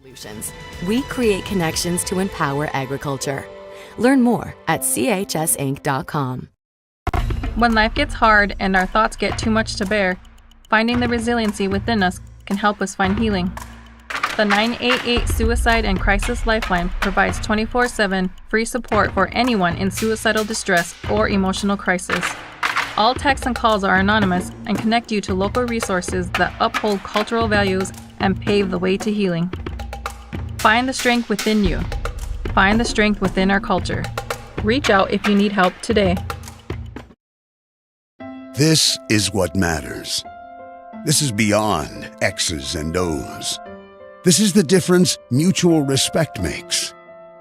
Solutions. We create connections to empower agriculture. Learn more at chsinc.com. When life gets hard and our thoughts get too much to bear, finding the resiliency within us can help us find healing. The 988 Suicide and Crisis Lifeline provides 24/7 free support for anyone in suicidal distress or emotional crisis. All texts and calls are anonymous and connect you to local resources that uphold cultural values and pave the way to healing. Find the strength within you. Find the strength within our culture. Reach out if you need help today. This is what matters. This is beyond X's and O's. This is the difference mutual respect makes.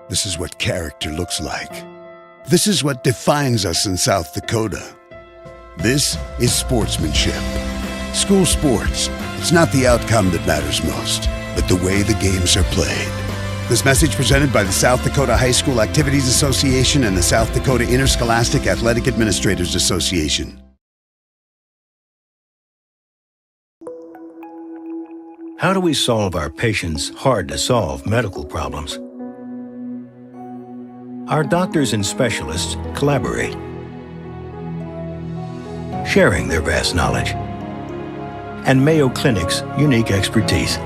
This is what character looks like. This is what defines us in South Dakota. This is sportsmanship. School sports. It's not the outcome that matters most, but the way the games are played. This message presented by the South Dakota High School Activities Association and the South Dakota Interscholastic Athletic Administrators Association. How do we solve our patients' hard-to-solve medical problems? Our doctors and specialists collaborate, sharing their vast knowledge and Mayo Clinic's unique expertise.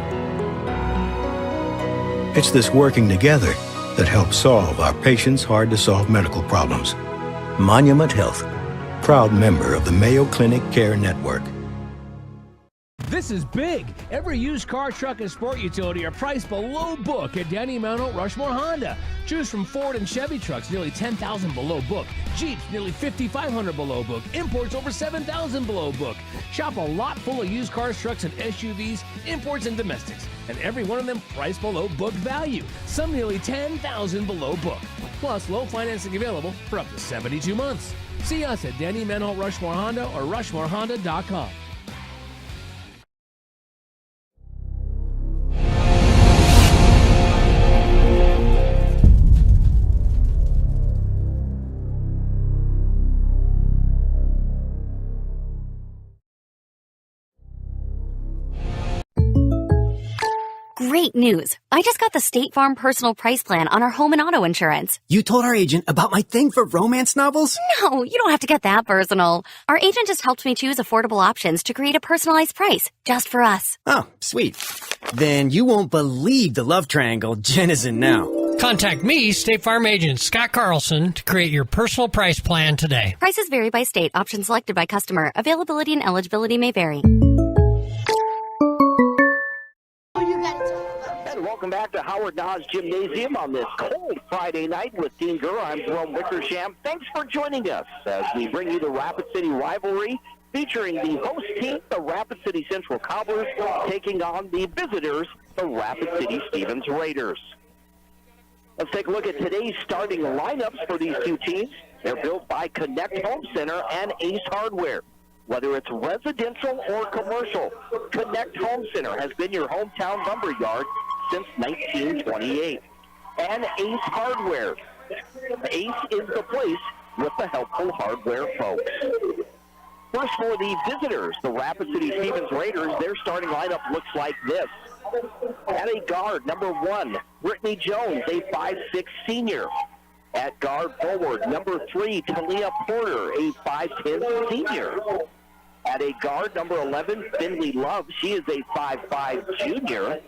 It's this working together that helps solve our patients' hard-to-solve medical problems. Monument Health, proud member of the Mayo Clinic Care Network. This is big. Every used car, truck, and sport utility are priced below book at Denny Mountain Rushmore Honda. Choose from Ford and Chevy trucks nearly $10,000 below book. Jeeps nearly $5,500 below book. Imports over $7,000 below book. Shop a lot full of used cars, trucks, and SUVs, imports and domestics. And every one of them priced below book value. Some nearly $10,000 below book. Plus low financing available for up to 72 months. See us at Denny Mountain Rushmore Honda or RushmoreHonda.com. Great news. I just got the State Farm Personal Price Plan on our home and auto insurance. You told our agent about my thing for romance novels? No, you don't have to get that personal. Our agent just helped me choose affordable options to create a personalized price just for us. Oh, sweet. Then you won't believe the love triangle Jen is in now. Contact me, State Farm agent Scott Carlson, to create your personal price plan today. Prices vary by state. Options selected by customer. Availability and eligibility may vary. Welcome back to Howard Nas Gymnasium on this cold Friday night with Dean Gurr. I'm Jerome Wickersham. Thanks for joining us as we bring you the Rapid City rivalry featuring the host team, the Rapid City Central Cobblers, taking on the visitors, the Rapid City Stevens Raiders. Let's take a look at today's starting lineups for these two teams. They're built by Connect Home Center and Ace Hardware. Whether it's residential or commercial, Connect Home Center has been your hometown lumber yard since 1928. And Ace Hardware. Ace is the place with the helpful hardware folks. First for the visitors, the Rapid City Stevens Raiders, their starting lineup looks like this. At a guard, number 1, Brittany Jones, a 5'6" senior. At guard forward, number 3, Talia Porter, a 5'10" senior. At a guard, number 11, Finley Love, she is a 5'5" junior.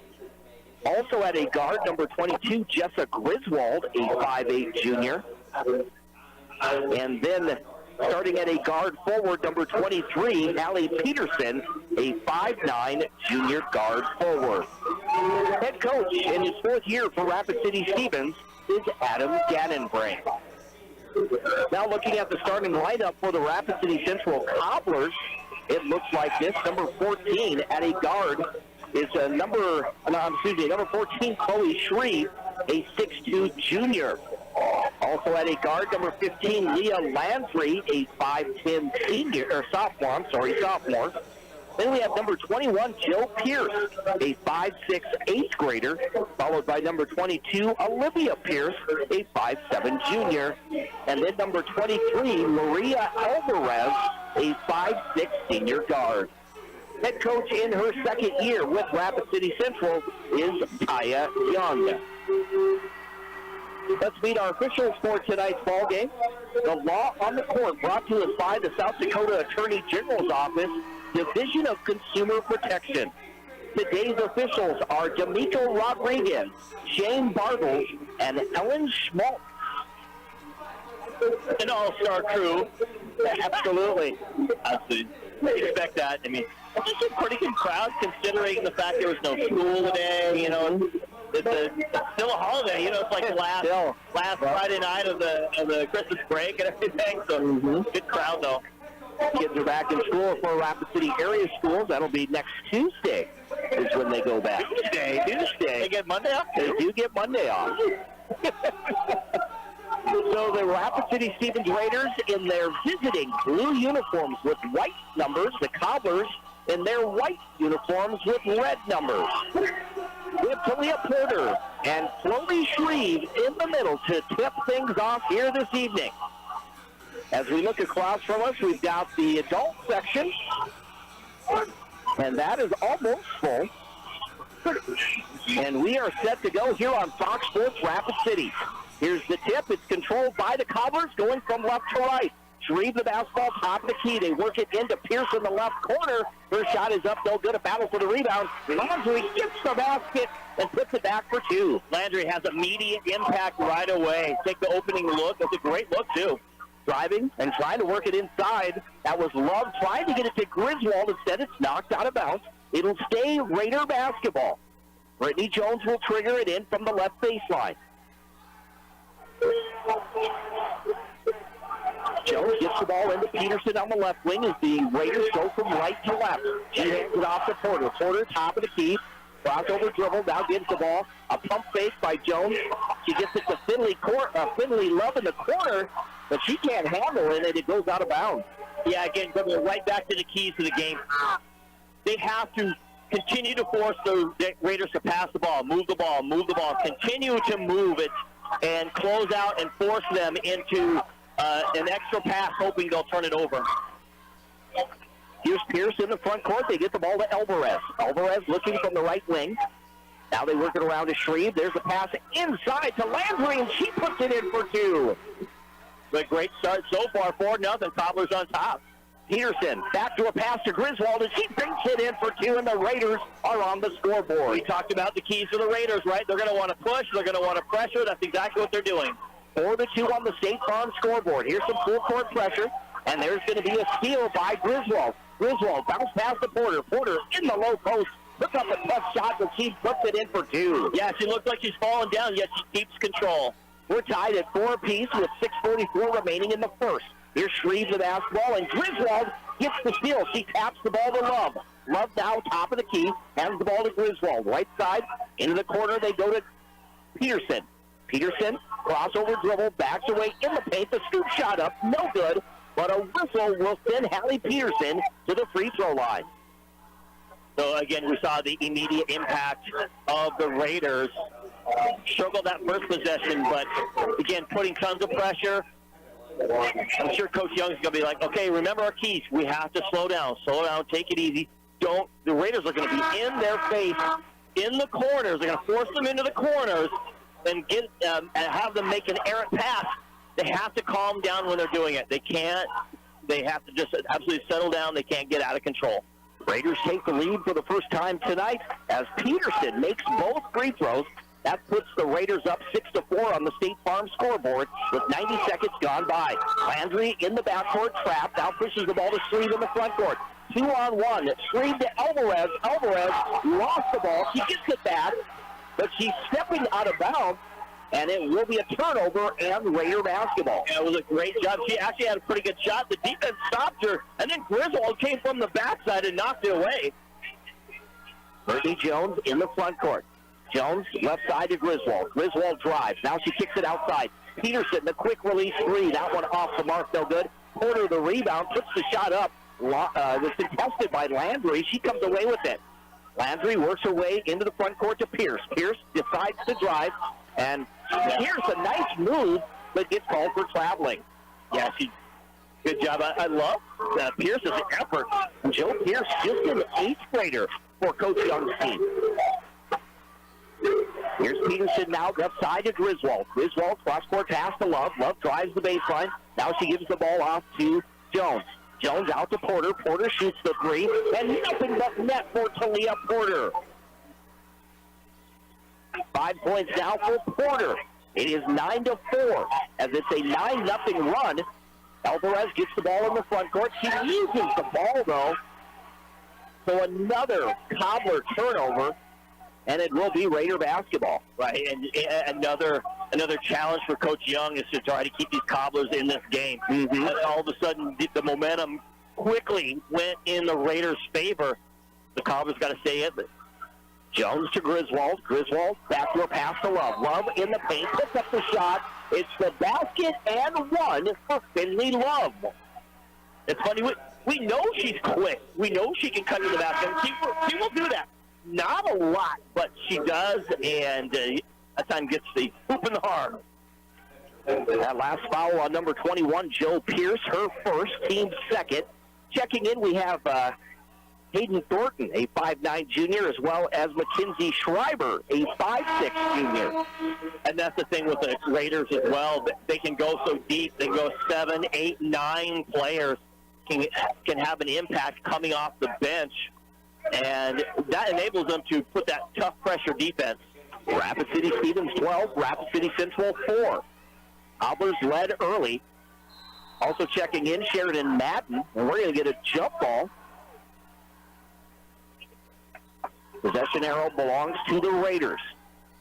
Also at a guard, number 22, Jessa Griswold, a 5'8" junior. And then starting at a guard forward, number 23, Allie Peterson, a 5'9" junior guard forward. Head coach in his 4th year for Rapid City Stevens is Adam Gannenbrink. Now looking at the starting lineup for the Rapid City Central Cobblers, it looks like this. Number 14 at a guard is number 14, Chloe Shreve, a 6'2" junior. Also at a guard, number 15, Leah Landry, a 5'10" sophomore. Then we have number 21, Jill Pierce, a 5'6" 8th grader, followed by number 22, Olivia Pierce, a 5'7" junior. And then number 23, Maria Alvarez, a 5'6" senior guard. Head coach in her second year with Rapid City Central is Taya Young. Let's meet our officials for tonight's ball game. The Law on the Court, brought to us by the South Dakota Attorney General's Office, Division of Consumer Protection. Today's officials are D'Amico Rodriguez, Shane Bartles, and Ellen Schmaltz. An all-star crew. Absolutely. Expect that. I mean, it's a pretty good crowd considering the fact there was no school today. You know, it's still a holiday. You know, it's like the last Friday night of the Christmas break and everything. So good crowd though. Kids are back in school for Rapid City area schools. That'll be next Tuesday is when they go back. Tuesday. They get Monday off? They do get Monday off. So the Rapid City Stevens Raiders in their visiting blue uniforms with white numbers. The Cobblers in their white uniforms with red numbers. We have Talia Porter and Chloe Shreve in the middle to tip things off here this evening. As we look across from us, we've got the adult section, and that is almost full. And we are set to go here on Fox Sports Rapid City. Here's the tip. It's controlled by the Cobblers, going from left to right. Shreve the basketball, top of the key. They work it into Pierce in the left corner. Her shot is up, no good. A battle for the rebound. Landry gets the basket and puts it back for two. Landry has immediate impact right away. Take the opening look. That's a great look, too. Driving and trying to work it inside. That was Love trying to get it to Griswold. Instead, it's knocked out of bounds. It'll stay Raider basketball. Brittany Jones will trigger it in from the left baseline. Jones gets the ball into Peterson on the left wing as the Raiders go from right to left. She hands it off to Porter. Porter, top of the key. Crossover dribble, now gets the ball. A pump fake by Jones. She gets it to Finley Love in the corner, but she can't handle it, and it goes out of bounds. Yeah, again, going right back to the keys to the game. They have to continue to force the Raiders to pass the ball, move the ball, continue to move it, and close out and force them into an extra pass, hoping they'll turn it over. Here's Pierce in the front court. They get the ball to Alvarez. Alvarez looking from the right wing. Now they work it around to Shreve. There's a pass inside to Landry, and she puts it in for two. But great start so far, 4-0. Cobblers on top. Peterson back to a pass to Griswold, and she banks it in for two, and the Raiders are on the scoreboard. We talked about the keys for the Raiders, right? They're going to want to push. They're going to want to pressure. That's exactly what they're doing. 4-2 on the State Farm scoreboard. Here's some full court pressure, and there's going to be a steal by Griswold. Griswold bounce past the Porter. Porter in the low post. Puts up a tough shot, but she puts it in for two. Yeah, she looks like she's falling down, yet she keeps control. We're tied at 4 apiece with 6:44 remaining in the first. Here's Shreve the basketball, and Griswold gets the steal. She taps the ball to Love. Love now, top of the key, hands the ball to Griswold. Right side, into the corner, they go to Peterson. Peterson, crossover dribble, backs away in the paint. The scoop shot up, no good, but a whistle will send Hallie Peterson to the free throw line. So, again, we saw the immediate impact of the Raiders. Struggled that first possession, but, again, putting tons of pressure. I'm sure Coach Young's going to be like, okay, remember our keys. We have to slow down, take it easy. The Raiders are going to be in their face, in the corners. They're going to force them into the corners and and have them make an errant pass. They have to calm down when they're doing it. They can't. They have to just absolutely settle down. They can't get out of control. Raiders take the lead for the first time tonight as Peterson makes both free throws. That puts the Raiders up 6-4 on the State Farm scoreboard with 90 seconds gone by. Landry in the backcourt trap. Now pushes the ball to Shreve in the front court. 2-on-1. Shreve to Alvarez. Alvarez lost the ball. She gets it back, but she's stepping out of bounds, and it will be a turnover and Raider basketball. Yeah, it was a great job. She actually had a pretty good shot. The defense stopped her, and then Griswold came from the backside and knocked it away. Brittany Jones in the front court. Jones, left side to Griswold. Griswold drives. Now she kicks it outside. Peterson, the quick release three. That one off the mark, no good. Porter, the rebound, puts the shot up. Was contested by Landry. She comes away with it. Landry works her way into the front court to Pierce. Pierce decides to drive, and here's a nice move, but gets called for traveling. Yeah, Good job. I love Pierce's effort. Joe Pierce, just an 8th grader for Coach Young's team. Here's Peterson now, left side to Griswold. Griswold, cross-court pass to Love. Love drives the baseline. Now she gives the ball off to Jones. Jones out to Porter. Porter shoots the 3, and nothing but net for Talia Porter. 5 points now for Porter. It is 9-4, as it's a 9-0 run. Alvarez gets the ball in the front court. She loses the ball, though. So another Cobbler turnover, and it will be Raider basketball. Right, and another challenge for Coach Young is to try to keep these Cobblers in this game. Mm-hmm. And all of a sudden, the momentum quickly went in the Raiders' favor. The Cobblers got to stay in it. Jones to Griswold. Griswold, backdoor pass to Love. Love in the paint, picks up the shot. It's the basket and 1 for Finley Love. It's funny, we know she's quick. We know she can cut to the basket. She will do that. Not a lot, but she does, and that time gets the hoop in the heart. That last foul on number 21, Joe Pierce, her first, team second. Checking in, we have Hayden Thornton, a 5'9 junior, as well as Mackenzie Schreiber, a 5'6 junior. And that's the thing with the Raiders as well. They can go so deep. They go 7, 8, 9 players can have an impact coming off the bench. And that enables them to put that tough pressure defense. Rapid City Stevens 12, Rapid City Central 4. Cobblers led early. Also checking in, Sheridan Madden, and we're going to get a jump ball. Possession arrow belongs to the Raiders.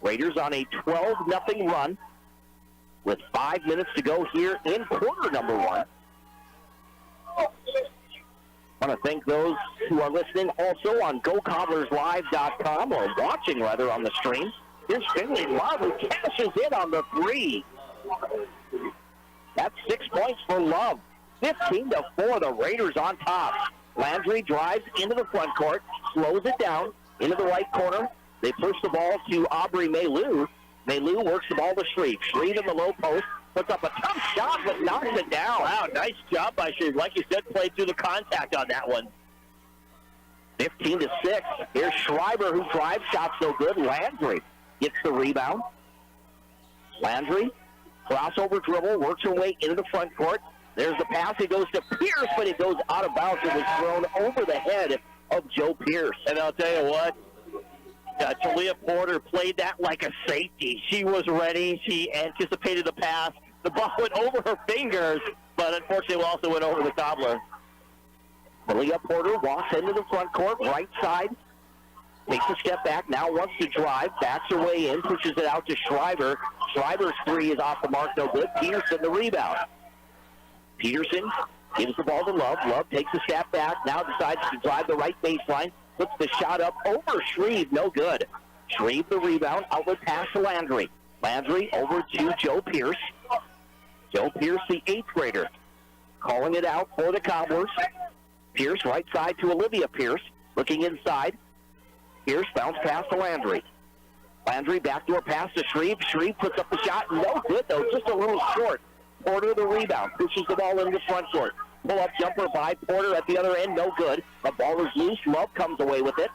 Raiders on a 12-0 run with 5 minutes to go here in quarter number 1. I want to thank those who are listening also on GoCobblersLive.com, or watching rather on the stream. Here's Finley Love, who cashes in on the 3. That's 6 points for Love. 15-4, the Raiders on top. Landry drives into the front court, slows it down into the right corner. They push the ball to Aubrey Maylou. Maylou works the ball to Shreve. Shreve in the low post, puts up a tough shot, but knocks it down. Wow, nice job by Shreve. Like you said, played through the contact on that one. 15-6. Here's Schreiber, who drives, shots no good. Landry gets the rebound. Landry, crossover dribble, works her way into the front court. There's the pass. It goes to Pierce, but it goes out of bounds. It was thrown over the head of Joe Pierce. And I'll tell you what, Talia Porter played that like a safety. She was ready. She anticipated the pass. The ball went over her fingers, but unfortunately it also went over the Cobbler. Talia Porter walks into the front court, right side. Takes a step back, now wants to drive, backs her way in, pushes it out to Schreiber. Schreiber's 3 is off the mark, no good. Peterson the rebound. Peterson gives the ball to Love. Love takes a step back, now decides to drive the right baseline. Puts the shot up over Shreve, no good. Shreve the rebound, outlet pass to Landry. Landry over to Joe Pierce. Joe Pierce, the 8th grader, calling it out for the Cobblers. Pierce right side to Olivia Pierce, looking inside. Pierce bounce pass to Landry. Landry backdoor pass to Shreve. Shreve puts up the shot, no good though, just a little short. Porter the rebound, pushes the ball into the front court. Pull-up jumper by Porter at the other end, no good. The ball is loose. Love comes away with it.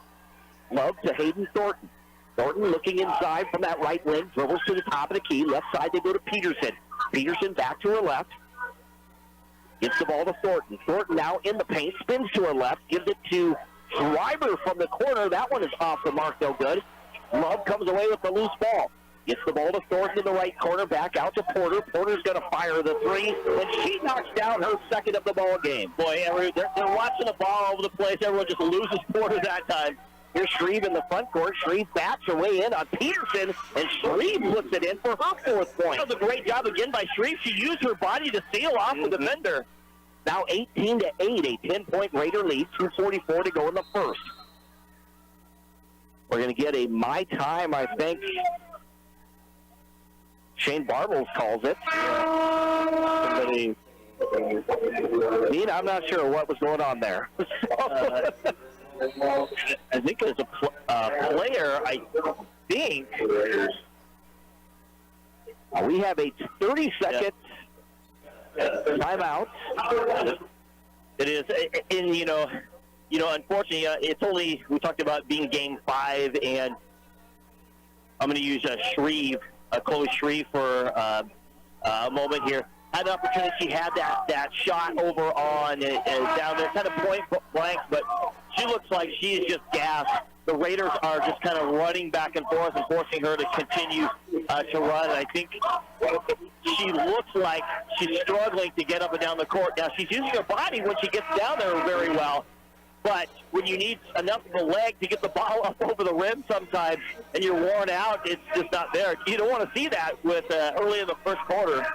Love to Hayden Thornton. Thornton looking inside from that right wing, dribbles to the top of the key. Left side they go to Peterson. Peterson back to her left. Gets the ball to Thornton. Thornton now in the paint, spins to her left, gives it to Schreiber from the corner. That one is off the mark, no good. Love comes away with the loose ball. Gets the ball to Thornton in the right corner, back out to Porter. Porter's going to fire the 3, and she knocks down her second of the ball game. Boy, they're watching the ball all over the place. Everyone just loses Porter that time. Here's Shreve in the front court. Shreve bats her way in on Peterson, and Shreve puts it in for her 4th point. That was a great job again by Shreve. She used her body to seal off the defender. Now 18-8, a 10-point Raider lead, 2:44 to go in the first. We're going to get a my time, I think. Shane Bartles calls it. Dean, I'm not sure what was going on there. I think as a player, I think we have a 30-second Timeout. It is, and unfortunately, it's only, we talked about being game 5, and I'm going to use Chloe Shreve for a moment here. Had an opportunity, she had that shot over on down there, kind of point blank, but she looks like she is just gassed. The Raiders are just kind of running back and forth and forcing her to continue to run. And I think she looks like she's struggling to get up and down the court. Now, she's using her body when she gets down there very well, but when you need enough of a leg to get the ball up over the rim sometimes and you're worn out, it's just not there. You don't want to see that with early in the first quarter.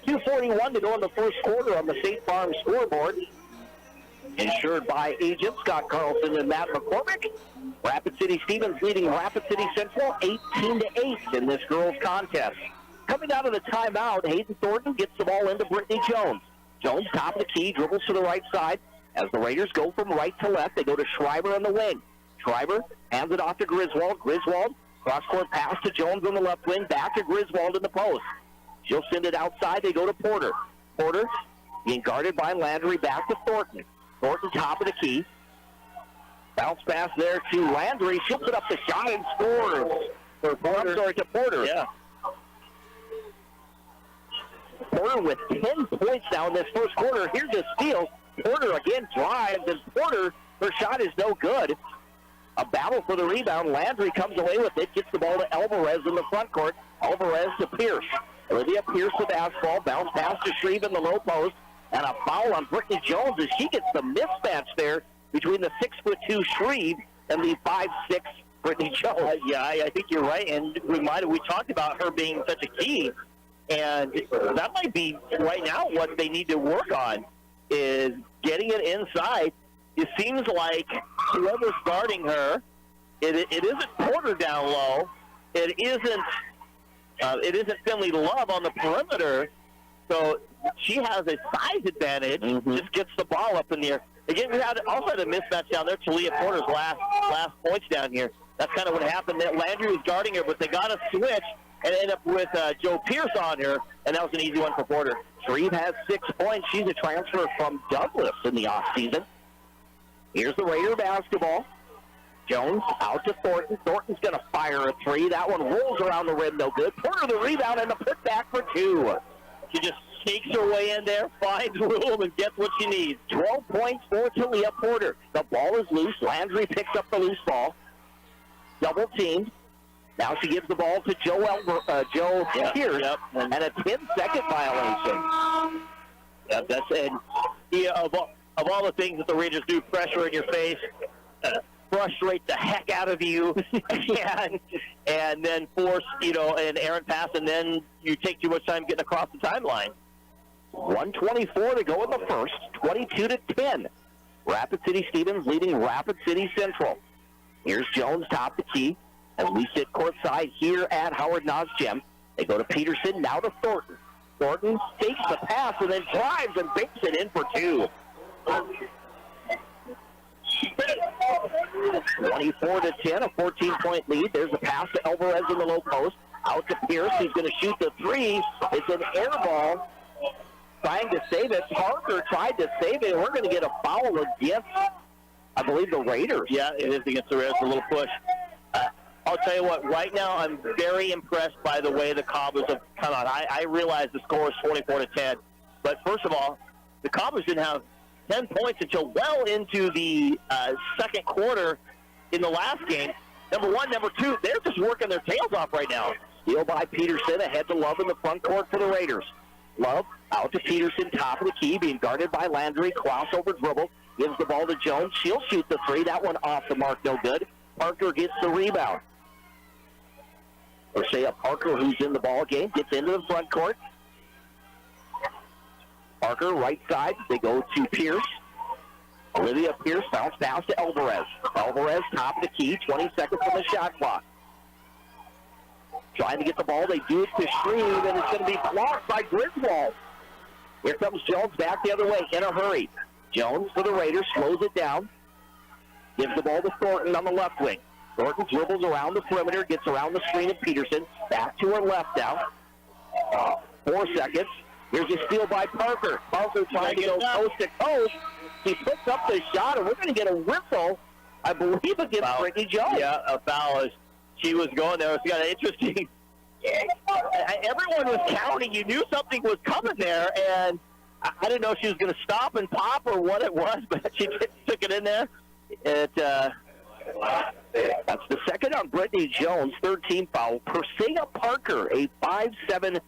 2:41 to go in the first quarter on the State Farm scoreboard. Insured by agents Scott Carlson and Matt McCormick. Rapid City Stevens leading Rapid City Central 18-8 in this girls' contest. Coming out of the timeout, Hayden Thornton gets the ball into Brittany Jones. Jones, top of the key, dribbles to the right side. As the Raiders go from right to left, they go to Schreiber on the wing. Schreiber hands it off to Griswold. Griswold, cross-court pass to Jones on the left wing, back to Griswold in the post. She'll send it outside. They go to Porter. Porter being guarded by Landry, back to Thornton. Thornton, top of the key. Bounce pass there to Landry. She'll put up the shot and score. To Porter. Yeah. Porter with 10 points now in this first quarter. Here's the steal. Porter again drives, and Porter, her shot is no good. A battle for the rebound. Landry comes away with it, gets the ball to Alvarez in the front court. Alvarez to Pierce. Olivia Pierce with basketball. Bounce pass to Shreve in the low post. And a foul on Brittany Jones as she gets the mismatch there between the 6'2" Shreve and the 5'6" Brittany Jones. I think you're right. And we talked about her being such a key. And that might be right now what they need to work on is getting it inside. It seems like whoever's guarding her, it isn't Porter down low. It isn't Finley Love on the perimeter. So she has a size advantage. Just gets the ball up in the air. Again, we also had a mismatch down there. Talia Porter's last points down here. That's kind of what happened. Landry was guarding her, but they got a switch and ended up with Joe Pierce on her, and that was an easy one for Porter. Shreve has 6 points. She's a transfer from Douglas in the offseason. Here's the Raider basketball. Jones out to Thornton. Thornton's going to fire a three. That one rolls around the rim, no good. Porter the rebound and the putback for 2. She just sneaks her way in there, finds room, and gets what she needs. 12 points for Talia Porter. The ball is loose. Landry picks up the loose ball. Double teamed. Now she gives the ball to Joe Pierce, and a 10-second violation. That's it. Of all the things that the Raiders do, pressure in your face, frustrate the heck out of you, and then force, an errant pass, and then you take too much time getting across the timeline. 1:24 to go in the first, 22-10. Rapid City Stevens leading Rapid City Central. Here's Jones, top the key, as we sit courtside here at Howard Nas Gym. They go to Peterson, now to Thornton. Thornton takes the pass and then drives and banks it in for 2. 24-10, a 14-point lead. There's a pass to Alvarez in the low post. Out to Pierce. He's going to shoot the three. It's an air ball. Trying to save it. Parker tried to save it, and we're going to get a foul against, I believe, the Raiders. Yeah, it is against the Raiders. A little push. I'll tell you what, right now I'm very impressed by the way the Cobblers have come out. I realize the score is 24-10, but first of all, the Cobblers didn't have 10 points until well into the second quarter in the last game. Number one, number two, they're just working their tails off right now. Steal by Peterson, ahead to Love in the front court for the Raiders. Love out to Peterson, top of the key, being guarded by Landry. Crossover dribble, gives the ball to Jones. She'll shoot the three. That one off the mark, no good. Parker gets the rebound. Or say a Parker who's in the ball game, gets into the front court. Parker, right side. They go to Pierce. Olivia Pierce bounce pass to Alvarez. Alvarez, top of the key, 20 seconds on the shot clock. Trying to get the ball. They do it to Shreve, and it's going to be blocked by Griswold. Here comes Jones back the other way in a hurry. Jones for the Raiders, slows it down. Gives the ball to Thornton on the left wing. Thornton dribbles around the perimeter, gets around the screen of Peterson. Back to her left now. 4 seconds. Here's a steal by Parker. Parker trying to go coast to coast. He puts up the shot, and we're going to get a whistle, I believe, against Brittany Jones. Yeah, a foul. She was going there. It's got an interesting. Everyone was counting. You knew something was coming there, and I didn't know if she was going to stop and pop or what it was, but she took it in there. That's the second on Brittany Jones, third team foul. Persea Parker, a 5'7"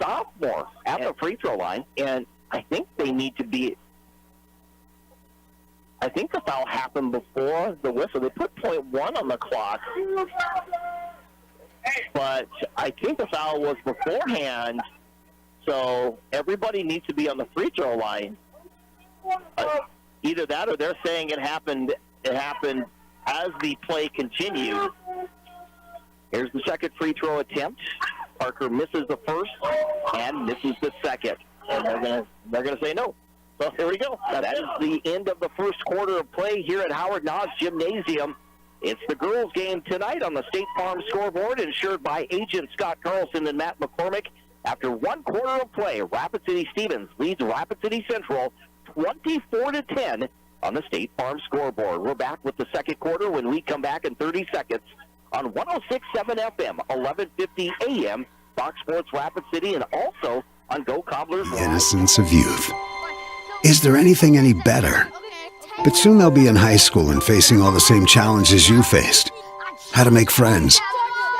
sophomore at the free throw line, and I think they need to be. I think the foul happened before the whistle. They put .1 on the clock, but I think the foul was beforehand. So everybody needs to be on the free throw line. Either that, or they're saying it happened. It happened as the play continued. Here's the second free throw attempt. Parker misses the first and misses the second. And they're gonna say no. So here we go. That is the end of the first quarter of play here at Howard Nas Gymnasium. It's the girls' game tonight on the State Farm scoreboard, insured by Agent Scott Carlson and Matt McCormick. After 1 quarter of play, Rapid City Stevens leads Rapid City Central 24-10 on the State Farm scoreboard. We're back with the second quarter when we come back in 30 seconds on 106.7 FM, 1150 AM, Fox Sports Rapid City, and also on Go Cobblers. The innocence of youth. Is there anything any better? But soon they'll be in high school and facing all the same challenges you faced. How to make friends,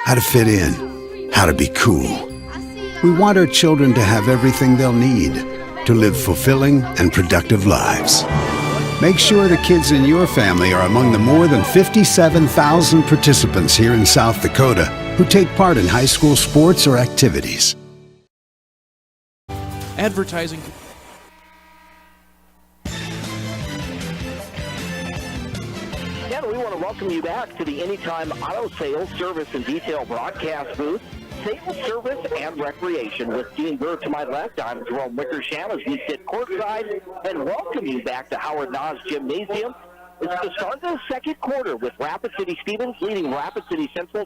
how to fit in, how to be cool. We want our children to have everything they'll need to live fulfilling and productive lives. Make sure the kids in your family are among the more than 57,000 participants here in South Dakota who take part in high school sports or activities. Advertising. And we want to welcome you back to the Anytime Auto Sales, Service, and Detail broadcast booth. Sales, service, and recreation. With Dean Burr to my left, I'm Jerome Wickersham as we sit courtside and welcome you back to Howard Nas Gymnasium. It's the start of the second quarter with Rapid City Stevens leading Rapid City Central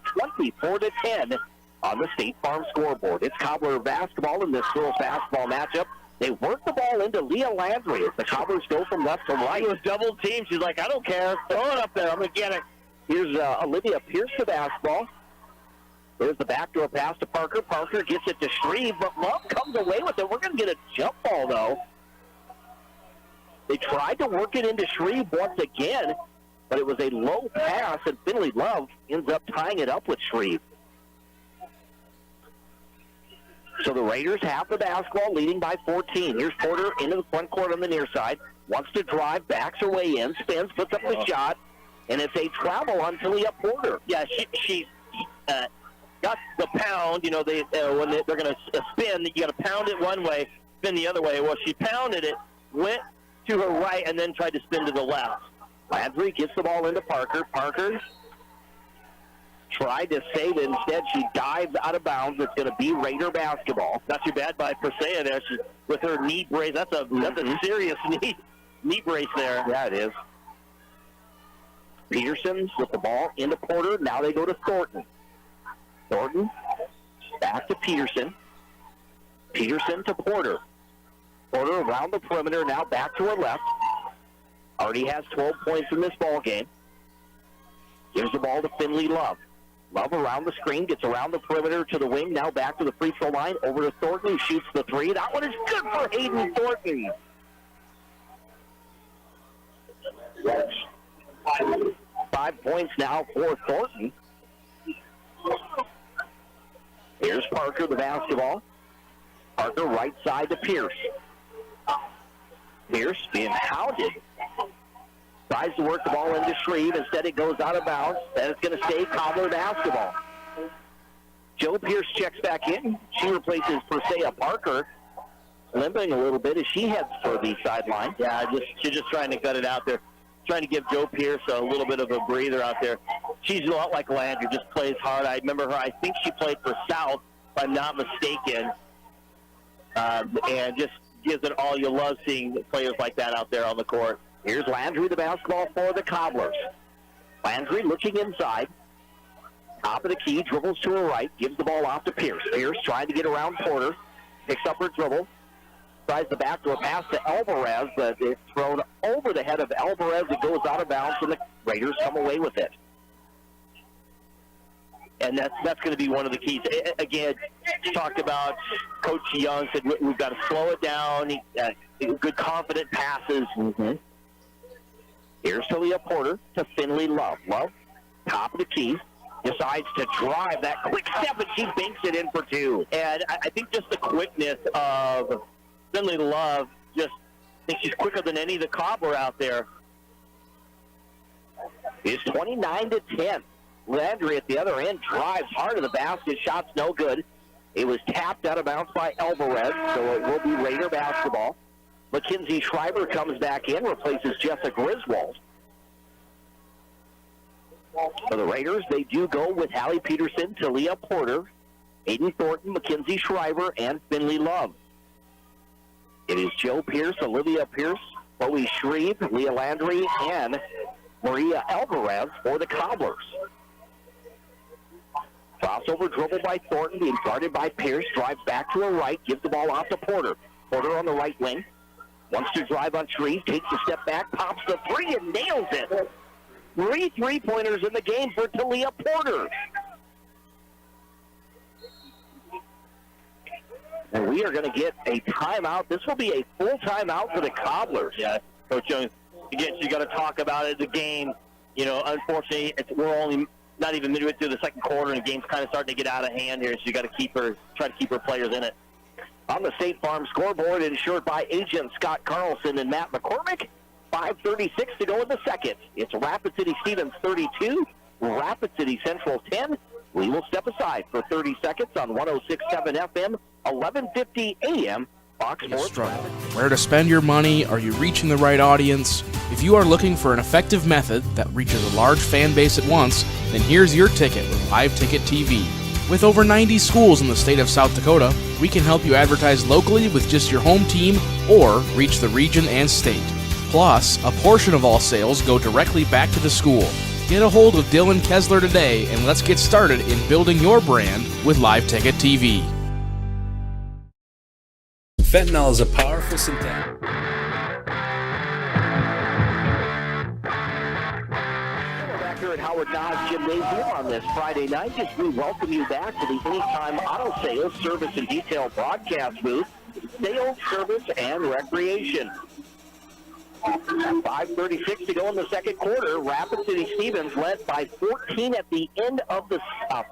24-10 on the State Farm scoreboard. It's Cobbler basketball in this girls basketball matchup. They work the ball into Leah Landry as the Cobblers go from left to right. She was double teamed. She's like, I don't care. Throw it up there. I'm going to get it. Here's Olivia Pierce to basketball. There's the backdoor pass to Parker. Parker gets it to Shreve, but Love comes away with it. We're going to get a jump ball, though. They tried to work it into Shreve once again, but it was a low pass, and Finley Love ends up tying it up with Shreve. So the Raiders have the basketball, leading by 14. Here's Porter into the front court on the near side. Wants to drive, backs her way in, spins, puts up the shot, and it's a travel on Talia Porter. Yeah, she got the pound. You know, when they're going to spin, you got to pound it one way, spin the other way. Well, she pounded it, went to her right, and then tried to spin to the left. Landry gets the ball into Parker. Parker tried to save it. Instead, she dives out of bounds. It's going to be Raider basketball. Not too bad by Persea there. She, with her knee brace. That's a serious knee brace there. Yeah, it is. Peterson with the ball into Porter. Now they go to Thornton. Thornton back to Peterson. Peterson to Porter. Porter around the perimeter, now back to her left. Already has 12 points in this ball game. Gives the ball to Finley Love. Love around the screen, gets around the perimeter to the wing, now back to the free throw line, over to Thornton, who shoots the three. That one is good for Hayden Thornton. Five points now for Thornton. Here's Parker, the basketball. Parker right side to Pierce. Pierce being hounded. Tries to work the ball into Shreve. Instead, it goes out of bounds. And it's going to stay Cobbler basketball. Joe Pierce checks back in. She replaces Persea Parker, limping a little bit as she heads for the sideline. Yeah, she's just trying to cut it out there. Trying to give Joe Pierce a little bit of a breather out there. She's a lot like Landry, just plays hard. I remember her, I think she played for South, if I'm not mistaken. And just gives it all. You love seeing players like that out there on the court. Here's Landry, the basketball for the Cobblers. Landry looking inside. Top of the key, dribbles to her right, gives the ball off to Pierce. Pierce trying to get around Porter. Picks up her dribble. Tries the backdoor pass to Alvarez, but it's thrown over the head of Alvarez. It goes out of bounds, and the Raiders come away with it. And that's going to be one of the keys. Again, talked about Coach Young said we've got to slow it down. Good, confident passes. Mm-hmm. Here's to Leah Porter to Finley Love. Love, top of the key, decides to drive that quick step, and she banks it in for two. And I think just the quickness of Finley Love, I think she's quicker than any of the Cobbler out there. It's 29-10. Landry at the other end drives hard to the basket. Shot's no good. It was tapped out of bounds by Alvarez, so it will be Raider basketball. Mackenzie Schreiber comes back in, replaces Jessa Griswold. For the Raiders, they do go with Hallie Peterson, Talia Porter, Aiden Thornton, Mackenzie Schreiber, and Finley Love. It is Joe Pierce, Olivia Pierce, Chloe Shreve, Leah Landry, and Maria Alvarez for the Cobblers. Crossover dribble by Thornton, being guarded by Pierce, drives back to her right, gives the ball off to Porter. Porter on the right wing, wants to drive on Shreve, takes a step back, pops the three and nails it. 3 3-pointers in the game for Talia Porter. And we are going to get a timeout. This will be a full timeout for the Cobblers. Yeah, Coach Young, again, you got to talk about it. The game, unfortunately, we're only not even midway through the second quarter, and the game's kind of starting to get out of hand here, so you got to try to keep her players in it. On the State Farm scoreboard, insured by agent Scott Carlson and Matt McCormick, 5:36 to go in the second. It's Rapid City Stevens 32, Rapid City Central 10. We will step aside for 30 seconds on 106.7 FM, 1150 AM, Fox Sports. Where to spend your money? Are you reaching the right audience? If you are looking for an effective method that reaches a large fan base at once, then here's your ticket with Live Ticket TV. With over 90 schools in the state of South Dakota, we can help you advertise locally with just your home team or reach the region and state. Plus, a portion of all sales go directly back to the school. Get a hold of Dylan Kessler today and let's get started in building your brand with Live Ticket TV. Fentanyl is a powerful synthetic. We're back here at Howard Dodge Gymnasium on this Friday night as we welcome you back to the Anytime Auto Sales, Service, and Detail broadcast booth, sales, service, and recreation. 5:36 to go in the second quarter. Rapid City Stevens led by 14 at the end of the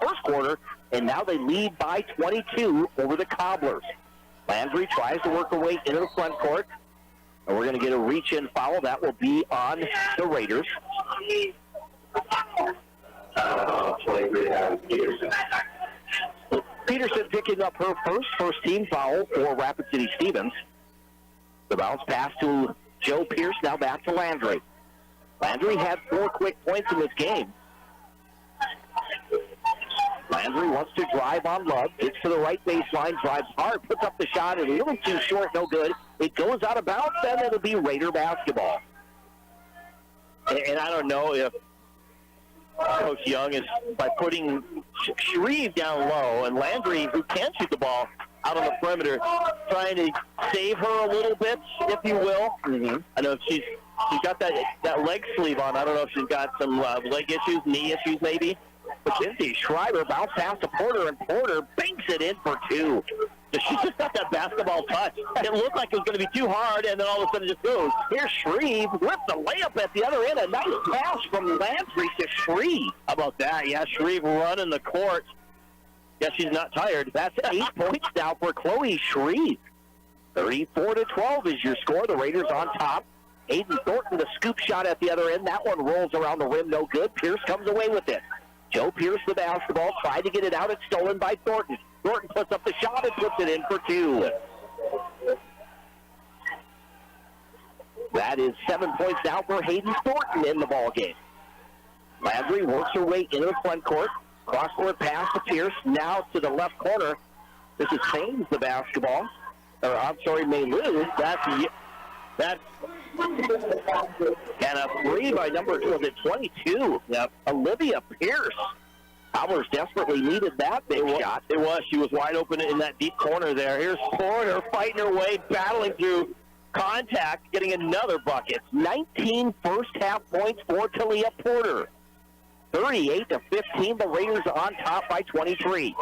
first quarter, and now they lead by 22 over the Cobblers. Landry tries to work her way into the front court, and we're going to get a reach-in foul. That will be on the Raiders. Peterson picking up her first team foul for Rapid City Stevens. The bounce pass to Joe Pierce, now back to Landry. Landry had 4 quick points in this game. Landry wants to drive on Love, gets to the right baseline, drives hard, puts up the shot, and a little too short, no good. It goes out of bounds, and it'll be Raider basketball. And I don't know if Coach Young is, by putting Shreve down low and Landry, who can shoot the ball, out on the perimeter, trying to save her a little bit, if you will. Mm-hmm. I know if she's got that leg sleeve on. I don't know if she's got some leg issues, knee issues maybe. Mackenzie Schreiber bounce pass to Porter, and Porter banks it in for 2. She's just got that basketball touch. It looked like it was going to be too hard, and then all of a sudden it just goes. Here's Shreve with the layup at the other end. A nice pass from Landry to Shreve. How about that? Yeah, Shreve running the court. Yeah, she's not tired. That's 8 points now for Chloe Shreve. 34-12 is your score. The Raiders on top. Aiden Thornton, the scoop shot at the other end. That one rolls around the rim, no good. Pierce comes away with it. Joe Pierce, the basketball, tried to get it out. It's stolen by Thornton. Thornton puts up the shot and puts it in for 2. That is 7 points now for Hayden Thornton in the ball game. Landry works her way into the front court. Cross-court pass to Pierce. Now to the left corner. This is Haynes, the basketball. Or, I'm sorry, Maylou. That's and a 3 by number 22. Yep. Olivia Pierce. Powers desperately needed that big shot. It was. She was wide open in that deep corner there. Here's Porter fighting her way, battling through contact, getting another bucket. 19 first-half points for Talia Porter. 38-15, the Raiders on top by 23.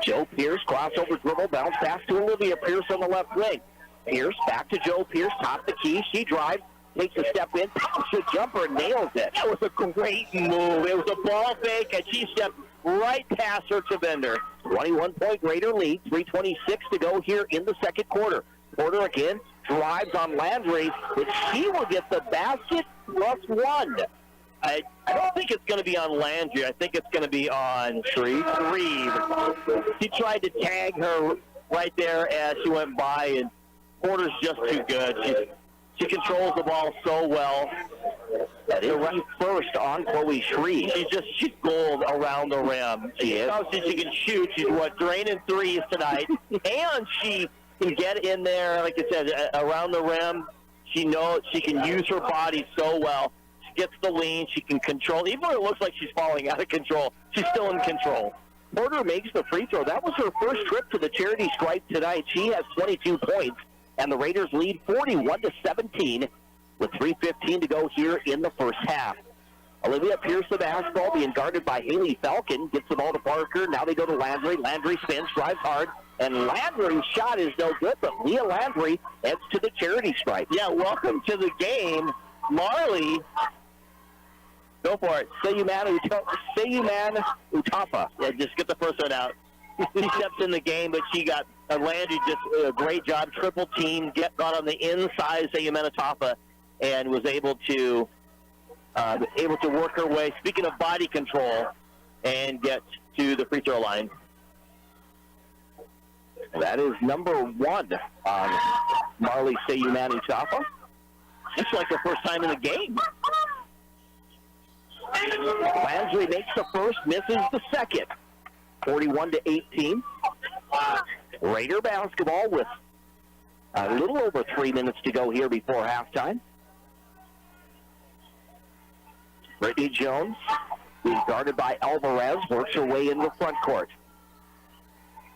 Joe Pierce, crossover dribble, bounce pass to Olivia Pierce on the left wing. Pierce back to Joe Pierce, top the key. She drives, takes a step in, pops a jumper, and nails it. That was a great move. It was a ball fake, and she stepped right past her defender. 21-point Raider lead, 3:26 to go here in the second quarter. Porter again drives on Landry, but she will get the basket plus one. I don't think it's going to be on Landry. I think it's going to be on Shreve. She tried to tag her right there as she went by, and Porter's just too good. She controls the ball so well. That is the first on Chloe Shreve. She's gold around the rim. She is. She can shoot. She's draining threes tonight, and she can get in there, like I said, around the rim. She knows she can use her body so well. She gets the lean. She can control. Even when it looks like she's falling out of control, she's still in control. Porter makes the free throw. That was her first trip to the charity stripe tonight. She has 22 points, and the Raiders lead 41-17 with 3:15 to go here in the first half. Olivia Pierce, the basketball, being guarded by Haley Falcon, gets the ball to Parker. Now they go to Landry. Landry spins, drives hard, and Landry's shot is no good, but Leah Landry heads to the charity stripe. Yeah, welcome to the game, Marley. Go for it. Sayuman Utafa. Yeah, just get the first one out. She steps in the game, but she got Landry just a great job. Triple team, got on the inside, Sayuman Utafa, and was able to work her way. Speaking of body control, and get to the free throw line. That is number one on Marley Sayuman Utafa. Just like the first time in the game. Landry makes the first, misses the second. 41-18. Raider basketball with a little over 3 minutes to go here before halftime. Brittany Jones, who's guarded by Alvarez, works her way in the front court.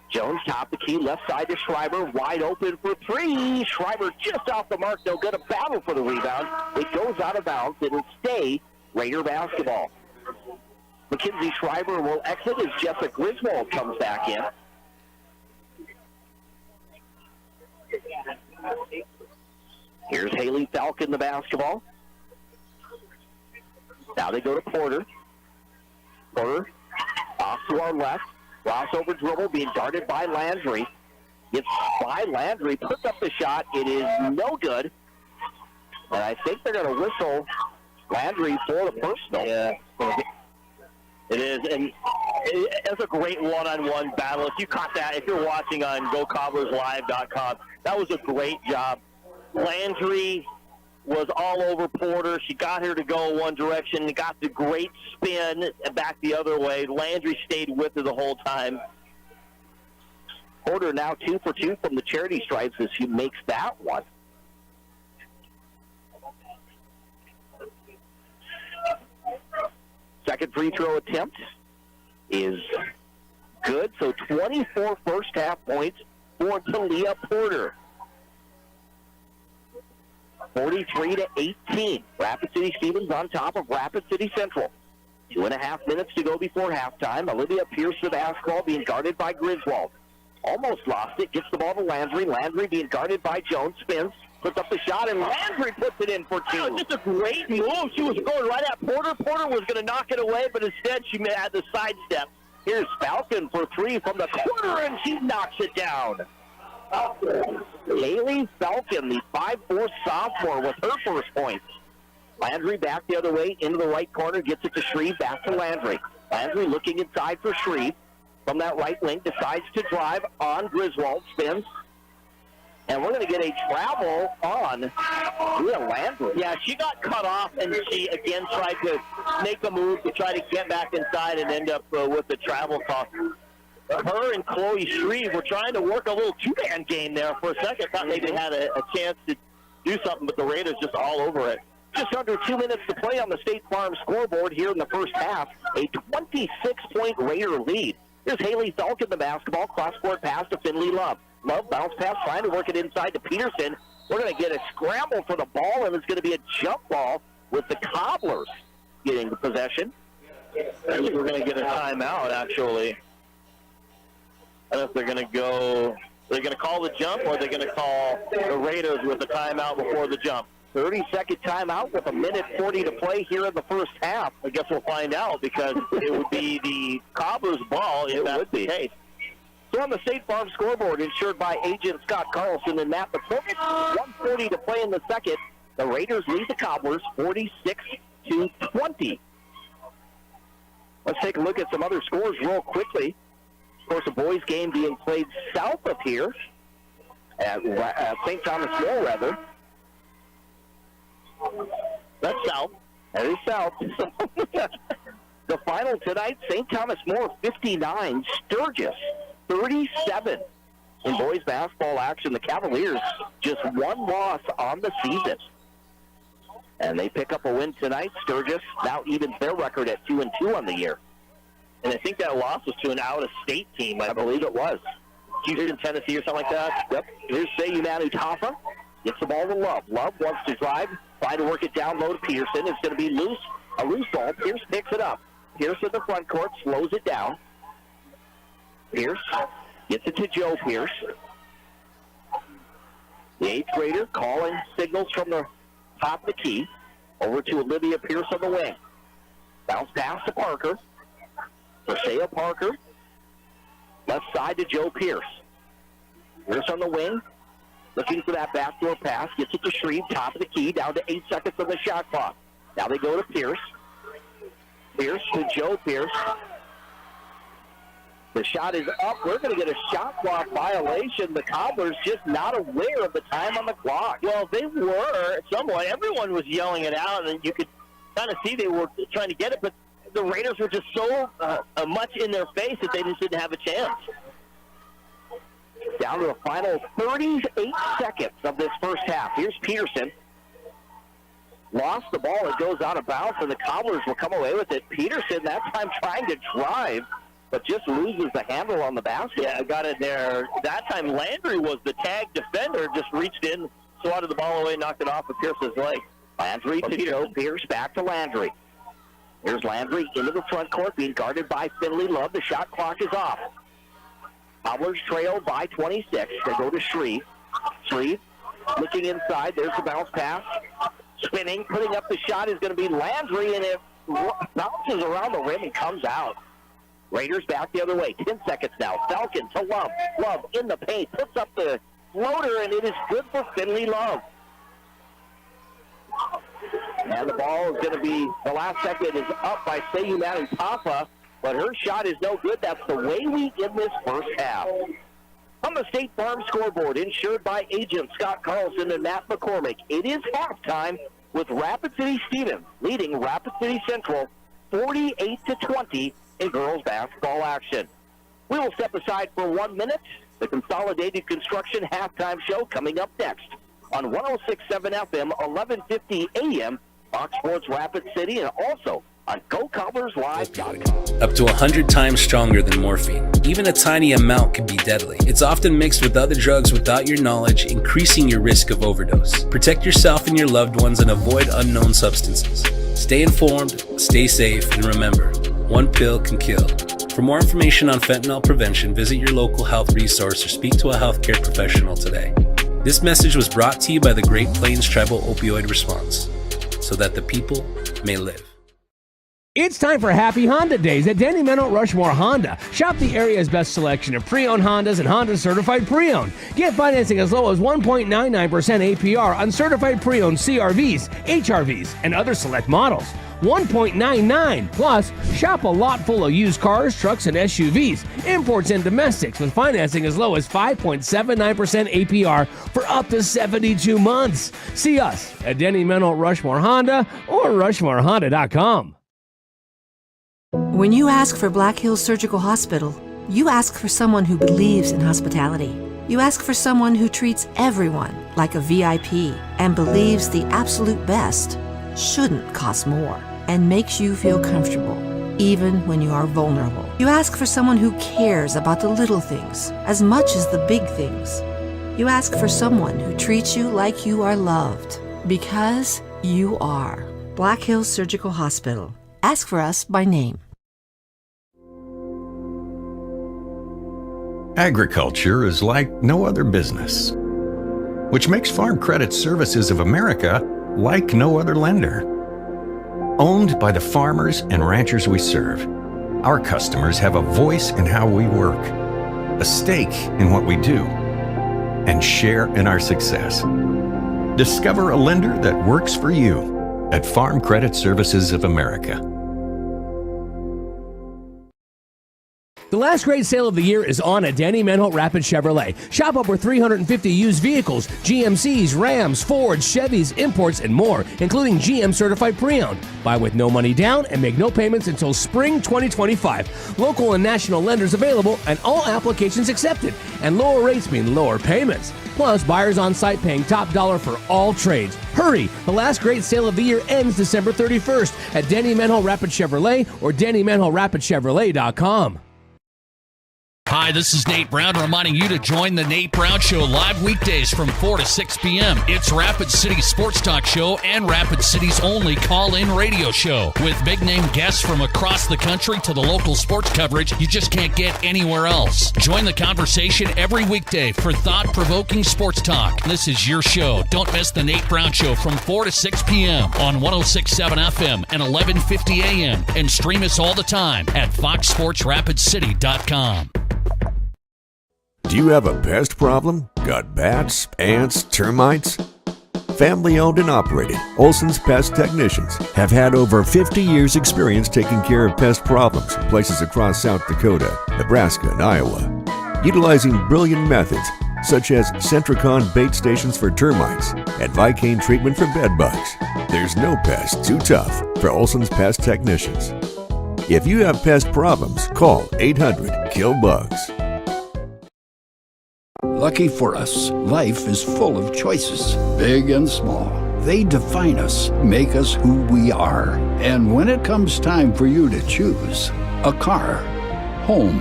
Jones, top the key, left side to Schreiber, wide open for three. Schreiber just off the mark, no good. A battle for the rebound. It goes out of bounds. It'll stay Raider basketball. Mackenzie Schreiber will exit as Jessica Griswold comes back in. Here's Haley Falcon, the basketball. Now they go to Porter. Porter off to our left. Crossover dribble being guarded by Landry. Gets by Landry, puts up the shot. It is no good. And I think they're going to whistle Landry for the personal. Yeah, it is. And it's a great one-on-one battle. If you caught that, if you're watching on GoCobblersLive.com, that was a great job. Landry was all over Porter. She got her to go one direction and got the great spin back the other way. Landry stayed with her the whole time. Porter now 2 for 2 from the charity stripes as she makes that one. Second free throw attempt is good. So 24 first half points for Talia Porter. 43-18. Rapid City Stevens on top of Rapid City Central. 2.5 minutes to go before halftime. Olivia Pierce, the basketball, being guarded by Griswold. Almost lost it. Gets the ball to Landry. Landry being guarded by Jones. Spins. Puts up the shot, and Landry puts it in for two. That was just a great move. She was going right at Porter. Porter was going to knock it away, but instead she had the sidestep. Here's Falcon for three from the corner, and she knocks it down. Haley Falcon, the 5'4" sophomore, with her first point. Landry back the other way into the right corner, gets it to Shreve, back to Landry. Landry looking inside for Shreve. From that right wing, decides to drive on Griswold, spins. And we're going to get a travel on Leah Landry. Yeah, she got cut off, and she again tried to make a move to try to get back inside and end up with the travel call. Her and Chloe Shreve were trying to work a little two-man game there for a second. Thought maybe they had a chance to do something, but the Raiders just all over it. Just under 2 minutes to play on the State Farm scoreboard here in the first half. A 26-point Raider lead. Here's Haley Falcon, the basketball. Cross-court pass to Finley Love. Love bounce pass, trying to work it inside to Peterson. We're going to get a scramble for the ball, and it's going to be a jump ball with the Cobblers getting the possession. I think we're going to get a timeout, actually. I don't know if they're going to go, they're going to call the jump, or they're going to call the Raiders with a timeout before the jump. 30-second timeout with 1:40 to play here in the first half. I guess we'll find out, because it would be the Cobblers' ball if that's the case. So on the State Farm scoreboard, insured by agent Scott Carlson and Matt McCormick, 1:40 to play in the second. The Raiders lead the Cobblers 46-20. Let's take a look at some other scores real quickly. Of course, a boys' game being played south of here at St. Thomas More, rather. That's south. That is south. The final tonight, St. Thomas More 59, Sturgis 37. In boys basketball action, the Cavaliers just one loss on the season. And they pick up a win tonight. Sturgis now evens their record at 2-2 on the year. And I think that loss was to an out-of-state team. I believe it was. Houston, Tennessee, or something like that. Yep. Here's Seyu Tafa. Gets the ball to Love. Love wants to drive. Trying to work it down low to Pearson. It's going to be loose. A loose ball. Pierce picks it up. Pierce in the front court. Slows it down. Pierce gets it to Joe Pierce. The eighth grader calling signals from the top of the key. Over to Olivia Pierce on the wing. Bounce pass to Parker. Persea Parker. Left side to Joe Pierce. Pierce on the wing. Looking for that backdoor pass. Gets it to Shreve. Top of the key. Down to 8 seconds on the shot clock. Now they go to Pierce. Pierce to Joe Pierce. The shot is up. We're going to get a shot clock violation. The Cobblers just not aware of the time on the clock. Well, they were somewhat. Everyone was yelling it out, and you could kind of see they were trying to get it, but the Raiders were just so much in their face that they just didn't have a chance. Down to the final 38 seconds of this first half. Here's Peterson. Lost the ball. It goes out of bounds, and the Cobblers will come away with it. Peterson, that time trying to drive, but just loses the handle on the basket. Yeah, got it there. That time Landry was the tag defender, just reached in, swatted the ball away, knocked it off of Pierce's leg. Landry to Joe Pierce, back to Landry. Here's Landry into the front court, being guarded by Finley Love. The shot clock is off. Cobblers trail by 26. They go to Shreve. Shreve looking inside. There's the bounce pass. Spinning, putting up the shot is going to be Landry, and it bounces around the rim and comes out. Raiders back the other way. 10 seconds now. Falcon to Love. Love in the paint. Puts up the floater, and it is good for Finley Love. And the ball is going to be, the last second is up by Seyu Tafa, but her shot is no good. That's the way we end this first half. On the State Farm scoreboard, insured by agent Scott Carlson and Matt McCormick, it is halftime with Rapid City Stevens leading Rapid City Central 48-20 in girls basketball action. We will step aside for 1 minute. The Consolidated Construction halftime show coming up next on 106.7 FM, 1150 AM, Fox Sports Rapid City, and also on GoCobblersLive.com. Up to 100 times stronger than morphine. Even a tiny amount can be deadly. It's often mixed with other drugs without your knowledge, increasing your risk of overdose. Protect yourself and your loved ones and avoid unknown substances. Stay informed, stay safe, and remember, one pill can kill. For more information on fentanyl prevention, visit your local health resource or speak to a healthcare professional today. This message was brought to you by the Great Plains Tribal Opioid Response, so that the people may live. It's time for Happy Honda Days at Danny Meadow Rushmore Honda. Shop the area's best selection of pre-owned Hondas and Honda Certified Pre-Owned. Get financing as low as 1.99% APR on certified pre-owned CRVs, HRVs, and other select models. 1.99. Plus, shop a lot full of used cars, trucks, and SUVs, imports and domestics with financing as low as 5.79% APR for up to 72 months. See us at Denny Meadow Rushmore Honda or RushmoreHonda.com. When you ask for Black Hills Surgical Hospital, you ask for someone who believes in hospitality. You ask for someone who treats everyone like a VIP and believes the absolute best. shouldn't cost more and makes you feel comfortable, even when you are vulnerable. You ask for someone who cares about the little things as much as the big things. You ask for someone who treats you like you are loved, because you are. Black Hills Surgical Hospital. Ask for us by name. Agriculture is like no other business, which makes Farm Credit Services of America like no other lender. Owned by the farmers and ranchers we serve, our customers have a voice in how we work, a stake in what we do, and share in our success. Discover a lender that works for you at Farm Credit Services of America. The last great sale of the year is on at Danny Menholt Rapid Chevrolet. Shop over 350 used vehicles, GMCs, Rams, Fords, Chevys, imports, and more, including GM certified pre-owned. Buy with no money down and make no payments until spring 2025. Local and national lenders available and all applications accepted. And lower rates mean lower payments. Plus, buyers on site paying top dollar for all trades. Hurry! The last great sale of the year ends December 31st at Danny Menholt Rapid Chevrolet or DannyMenholtRapidChevrolet.com. Hi, this is Nate Brown reminding you to join the Nate Brown Show live weekdays from 4 to 6 p.m. It's Rapid City's sports talk show and Rapid City's only call-in radio show. With big-name guests from across the country to the local sports coverage you just can't get anywhere else. Join the conversation every weekday for thought-provoking sports talk. This is your show. Don't miss the Nate Brown Show from 4 to 6 p.m. on 106.7 FM and 1150 a.m. And stream us all the time at foxsportsrapidcity.com. Do you have a pest problem? Got bats, ants, termites? Family owned and operated, Olson's Pest Technicians have had over 50 years experience taking care of pest problems in places across South Dakota, Nebraska, and Iowa. Utilizing brilliant methods such as Centricon bait stations for termites and Vicane treatment for bed bugs. There's no pest too tough for Olson's Pest Technicians. If you have pest problems, call 800-KILL-BUGS. Lucky for us, life is full of choices, big and small. They define us, make us who we are. And when it comes time for you to choose, a car, home,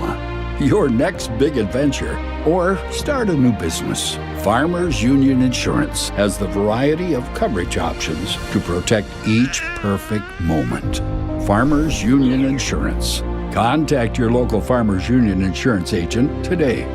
your next big adventure, or start a new business, Farmers Union Insurance has the variety of coverage options to protect each perfect moment. Farmers Union Insurance. Contact your local Farmers Union Insurance agent today.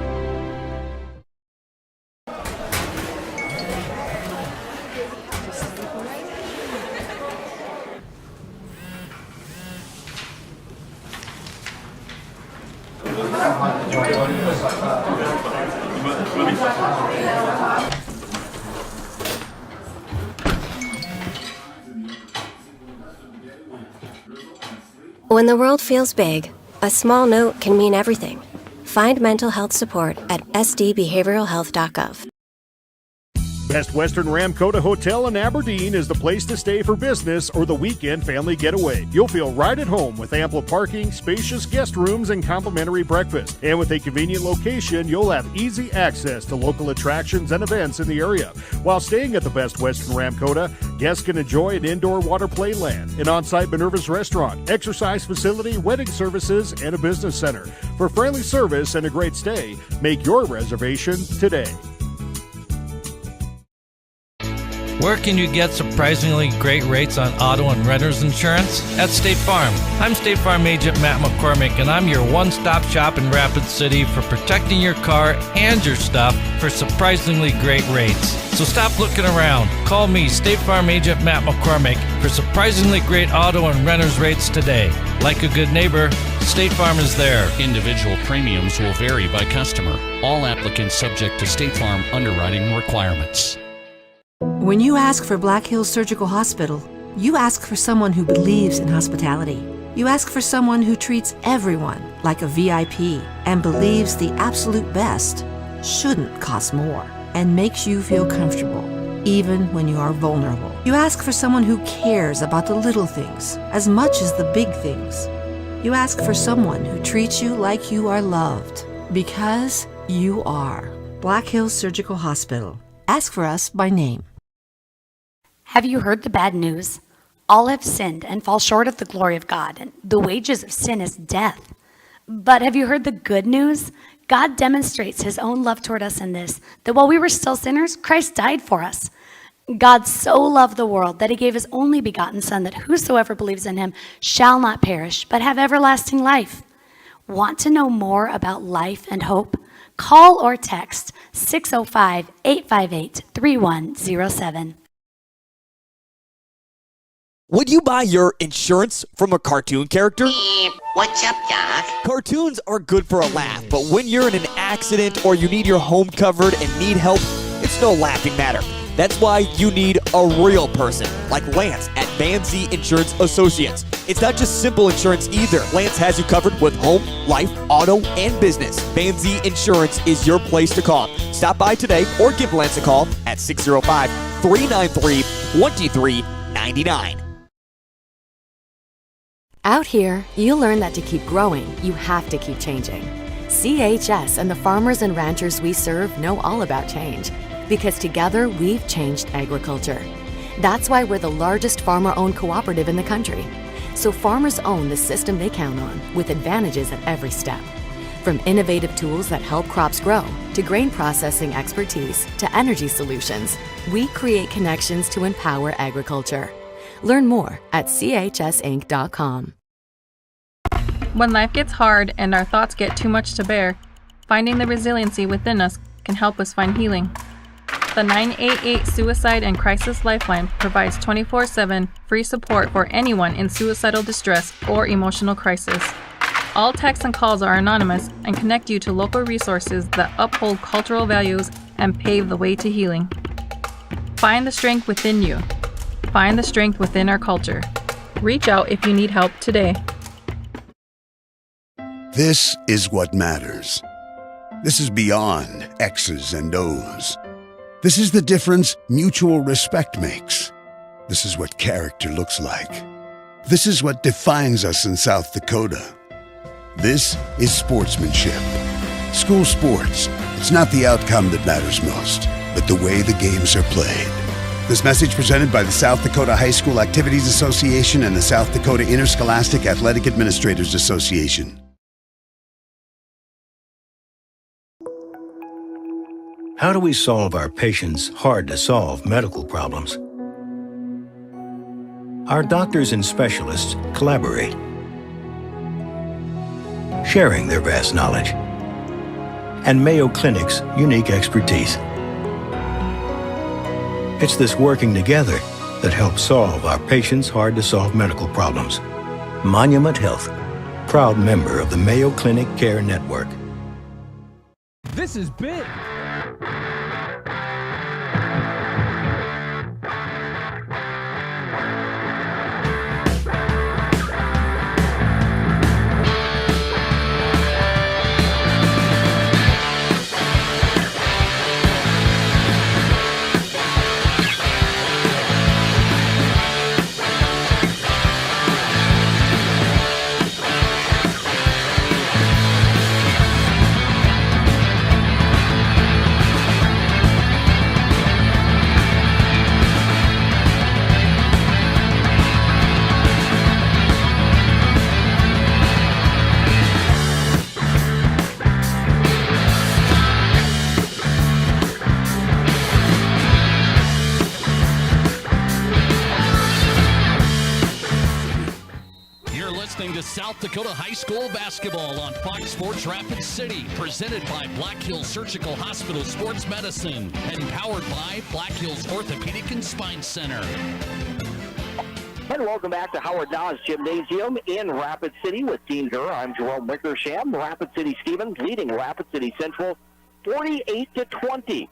When the world feels big, a small note can mean everything. Find mental health support at sdbehavioralhealth.gov. Best Western Ramkota Hotel in Aberdeen is the place to stay for business or the weekend family getaway. You'll feel right at home with ample parking, spacious guest rooms, and complimentary breakfast. And with a convenient location, you'll have easy access to local attractions and events in the area. While staying at the Best Western Ramkota, guests can enjoy an indoor water play land, an on-site Minerva's restaurant, exercise facility, wedding services, and a business center. For friendly service and a great stay, make your reservation today. Where can you get surprisingly great rates on auto and renter's insurance? At State Farm. I'm State Farm Agent Matt McCormick, and I'm your one-stop shop in Rapid City for protecting your car and your stuff for surprisingly great rates. So stop looking around. Call me, State Farm Agent Matt McCormick, for surprisingly great auto and renter's rates today. Like a good neighbor, State Farm is there. Individual premiums will vary by customer. All applicants subject to State Farm underwriting requirements. When you ask for Black Hills Surgical Hospital, you ask for someone who believes in hospitality. You ask for someone who treats everyone like a VIP and believes the absolute best shouldn't cost more and makes you feel comfortable, even when you are vulnerable. You ask for someone who cares about the little things as much as the big things. You ask for someone who treats you like you are loved, because you are. Black Hills Surgical Hospital. Ask for us by name. Have you heard the bad news? All have sinned and fall short of the glory of God, and the wages of sin is death. But have you heard the good news? God demonstrates his own love toward us in this, that while we were still sinners, Christ died for us. God so loved the world that he gave his only begotten Son, that whosoever believes in him shall not perish, but have everlasting life. Want to know more about life and hope? Call or text 605-858-3107. Would you buy your insurance from a cartoon character? What's up, Doc? Cartoons are good for a laugh, but when you're in an accident or you need your home covered and need help, it's no laughing matter. That's why you need a real person, like Lance at Van Zee Insurance Associates. It's not just simple insurance either. Lance has you covered with home, life, auto, and business. Van Zee Insurance is your place to call. Stop by today or give Lance a call at 605-393-2399. Out here, you learn that to keep growing, you have to keep changing. CHS and the farmers and ranchers we serve know all about change, because together we've changed agriculture. That's why we're the largest farmer-owned cooperative in the country. So farmers own the system they count on, with advantages at every step. From innovative tools that help crops grow, to grain processing expertise, to energy solutions, we create connections to empower agriculture. Learn more at chsinc.com. When life gets hard and our thoughts get too much to bear, finding the resiliency within us can help us find healing. The 988 Suicide and Crisis Lifeline provides 24/7 free support for anyone in suicidal distress or emotional crisis. All texts and calls are anonymous and connect you to local resources that uphold cultural values and pave the way to healing. Find the strength within you. Find the strength within our culture. Reach out if you need help today. This is what matters. This is beyond X's and O's. This is the difference mutual respect makes. This is what character looks like. This is what defines us in South Dakota. This is sportsmanship. School sports, it's not the outcome that matters most, but the way the games are played. This message presented by the South Dakota High School Activities Association and the South Dakota Interscholastic Athletic Administrators Association. How do we solve our patients' hard-to-solve medical problems? Our doctors and specialists collaborate, sharing their vast knowledge and Mayo Clinic's unique expertise. It's this working together that helps solve our patients' hard-to-solve medical problems. Monument Health, proud member of the Mayo Clinic Care Network. This is big. South Dakota High School basketball on Fox Sports Rapid City, presented by Black Hills Surgical Hospital Sports Medicine and powered by Black Hills Orthopedic and Spine Center. And welcome back to Howard Dodge Gymnasium in Rapid City with Team Gurr. I'm Jerome Wickersham. Rapid City Stevens leading Rapid City Central 48-20.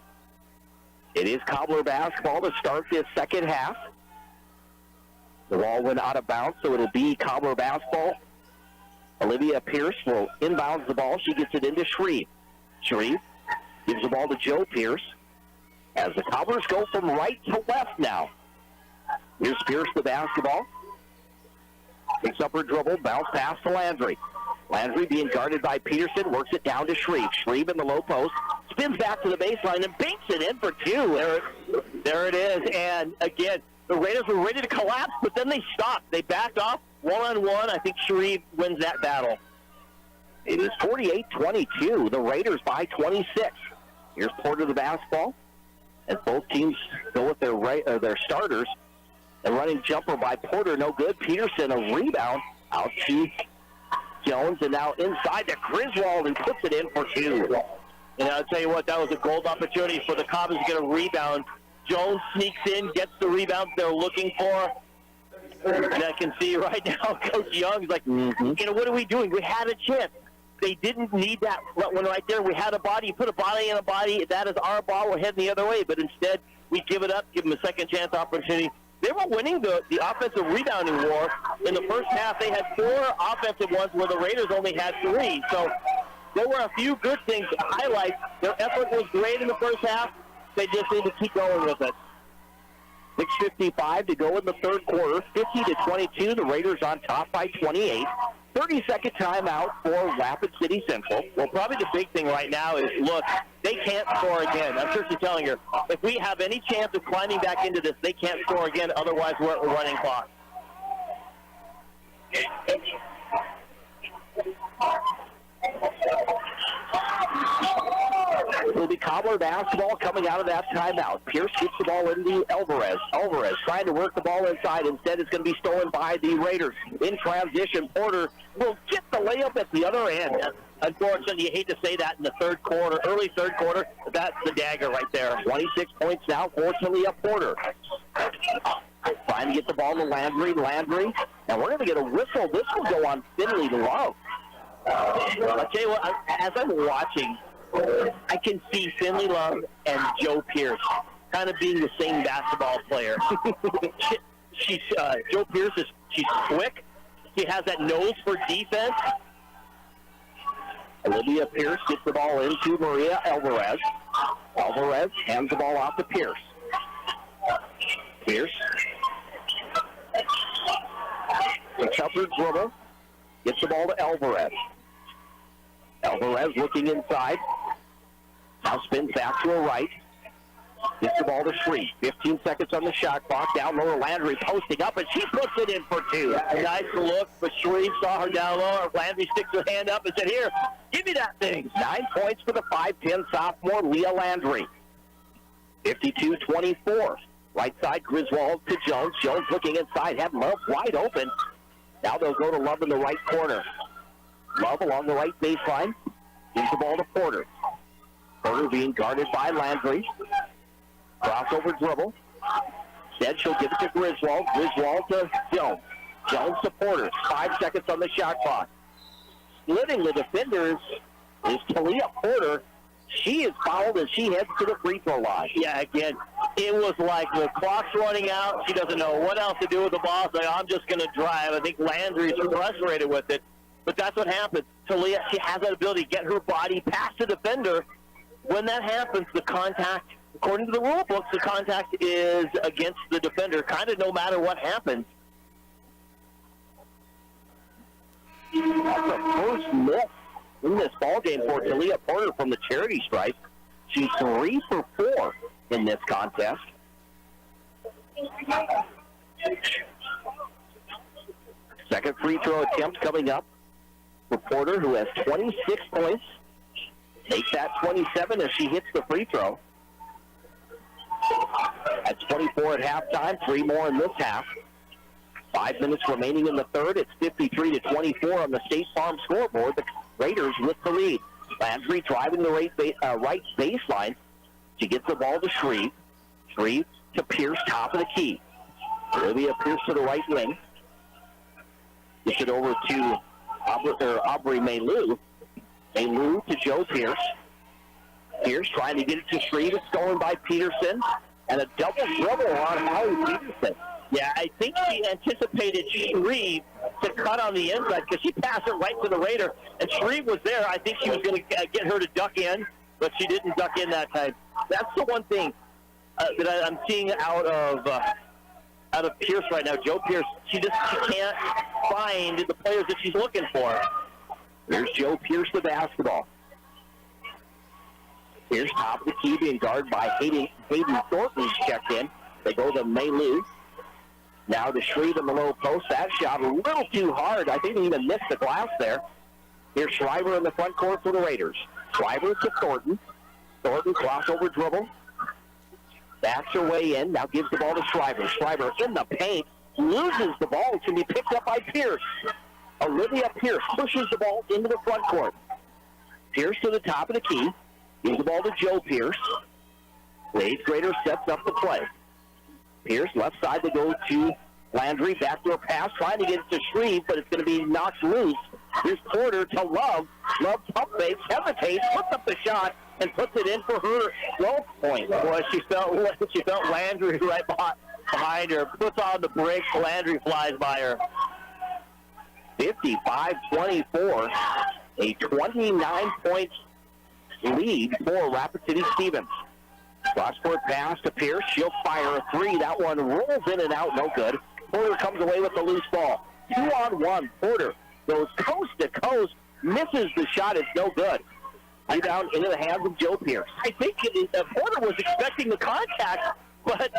It is Cobbler basketball to start this second half. The ball went out of bounds, so it'll be Cobbler basketball. Olivia Pierce will inbounds the ball. She gets it into Shreve. Shreve gives the ball to Joe Pierce as the Cobblers go from right to left now. Here's Pierce the basketball. Picks up her dribble, bounce pass to Landry. Landry being guarded by Peterson, works it down to Shreve. Shreve in the low post, spins back to the baseline and banks it in for two. There it is, and again, the Raiders were ready to collapse, but then they stopped. They backed off one-on-one. I think Shreve wins that battle. It is 48-22. The Raiders by 26. Here's Porter the basketball. As both teams go with their starters. The running jumper by Porter, no good. Peterson, a rebound out to Jones, and now inside to Griswold, and puts it in for two. And I'll tell you what, that was a gold opportunity for the Cobs to get a rebound. Jones sneaks in, gets the rebound they're looking for. And I can see right now Coach Young's like, what are we doing? We had a chance. They didn't need that one right there. We had a body. You put a body in a body. That is our ball. We're heading the other way. But instead, we give it up, give them a second chance opportunity. They were winning the offensive rebounding war. In the first half, they had 4 offensive ones where the Raiders only had 3. So there were a few good things to highlight. Their effort was great in the first half. They just need to keep going with it. 6:55 to go in the third quarter. 50-22. The Raiders on top by 28. 30-second timeout for Rapid City Central. Well, probably the big thing right now is, look, they can't score again. I'm sure she's telling her, if we have any chance of climbing back into this, they can't score again. Otherwise, we're at a running clock. It will be Cobbler basketball coming out of that timeout. Pierce keeps the ball into Alvarez. Alvarez trying to work the ball inside. Instead, it's going to be stolen by the Raiders. In transition, Porter will get the layup at the other end. Unfortunately, you hate to say that in the third quarter, early third quarter, but that's the dagger right there. 26 points now, fortunately, up Porter. Trying to get the ball to Landry. And we're going to get a whistle. This will go on Finley Love. I'll tell you what, as I'm watching, I can see Finley Love and Joe Pierce kind of being the same basketball player. Joe Pierce she's quick. She has that nose for defense. Olivia Pierce gets the ball into Maria Alvarez. Alvarez hands the ball off to Pierce. Pierce. The covered dribble. Gets the ball to Alvarez. Alvarez looking inside. Now spins back to her right. Gets the ball to Shreve. 15 seconds on the shot clock. Down lower, Landry posting up, and she puts it in for two. A nice look, but Shreve saw her down lower. Landry sticks her hand up and said, here, give me that thing. 9 points for the 5'10 sophomore, Leah Landry. 52-24. Right side, Griswold to Jones. Jones looking inside, had Love wide open. Now they'll go to Love in the right corner. Love along the right baseline. Gives the ball to Porter. Porter being guarded by Landry. Crossover dribble. Instead, she'll give it to Griswold. Griswold to Jones. Jones to Porter. 5 seconds on the shot clock. Splitting the defenders is Talia Porter. She is fouled and she heads to the free throw line. Yeah, again, it was like the clock's running out. She doesn't know what else to do with the ball. It's like, I'm just going to drive. I think Landry's frustrated with it. But that's what happens. Talia, she has that ability to get her body past the defender. When that happens, the contact, according to the rule books, the contact is against the defender, kind of no matter what happens. That's the first miss in this ballgame for Talia Porter from the charity stripe. She's 3 for 4 in this contest. Second free throw attempt coming up for Porter, who has 26 points. Take that 27 as she hits the free throw. At 24 at halftime, 3 more in this half. 5 minutes remaining in the third. It's 53-24 on the State Farm scoreboard. The Raiders with the lead. Landry driving the right baseline. She gets the ball to Shreve. Shreve to Pierce, top of the key. Olivia Pierce to the right wing. Gets it over to Aubrey Maylou. Maylou to Joe Pierce. Pierce trying to get it to Shreve. It's stolen by Peterson. And a double dribble on Holly Peterson. Yeah, I think she anticipated Shreve to cut on the inside because she passed it right to the Raider. And Shreve was there. I think she was going to get her to duck in, but she didn't duck in that time. That's the one thing that I'm seeing out of Pierce right now. Joe Pierce, she can't find the players that she's looking for. There's Joe Pierce, the basketball. Here's top of the key being guarded by Hayden Thornton checked in. They go to Maylou. Now to Shreve in the low post. That shot a little too hard. I think he even missed the glass there. Here's Schreiber in the front court for the Raiders. Schreiber to Thornton. Thornton crossover dribble. Backs her way in. Now gives the ball to Schreiber. Schreiber in the paint. Loses the ball. It's going to be picked up by Pierce. Olivia Pierce pushes the ball into the front court. Pierce to the top of the key. Gives the ball to Joe Pierce. The 8th grader sets up the play. Pierce left side to go to Landry. Backdoor pass. Trying to get it to Shreve, but it's going to be knocked loose. Here's Porter to Love. Love pump fakes, hesitates, puts up the shot, and puts it in for her 12th point. Boy, she felt Landry right behind her. Puts on the brakes. Landry flies by her. 55-24. A 29-point lead for Rapid City Stevens. Cross-court pass to Pierce. She'll fire a three. That one rolls in and out. No good. Porter comes away with the loose ball. 2-on-1. Porter goes coast to coast. Misses the shot. It's no good. Rebound into the hands of Joe Pierce. I think Porter was expecting the contact, but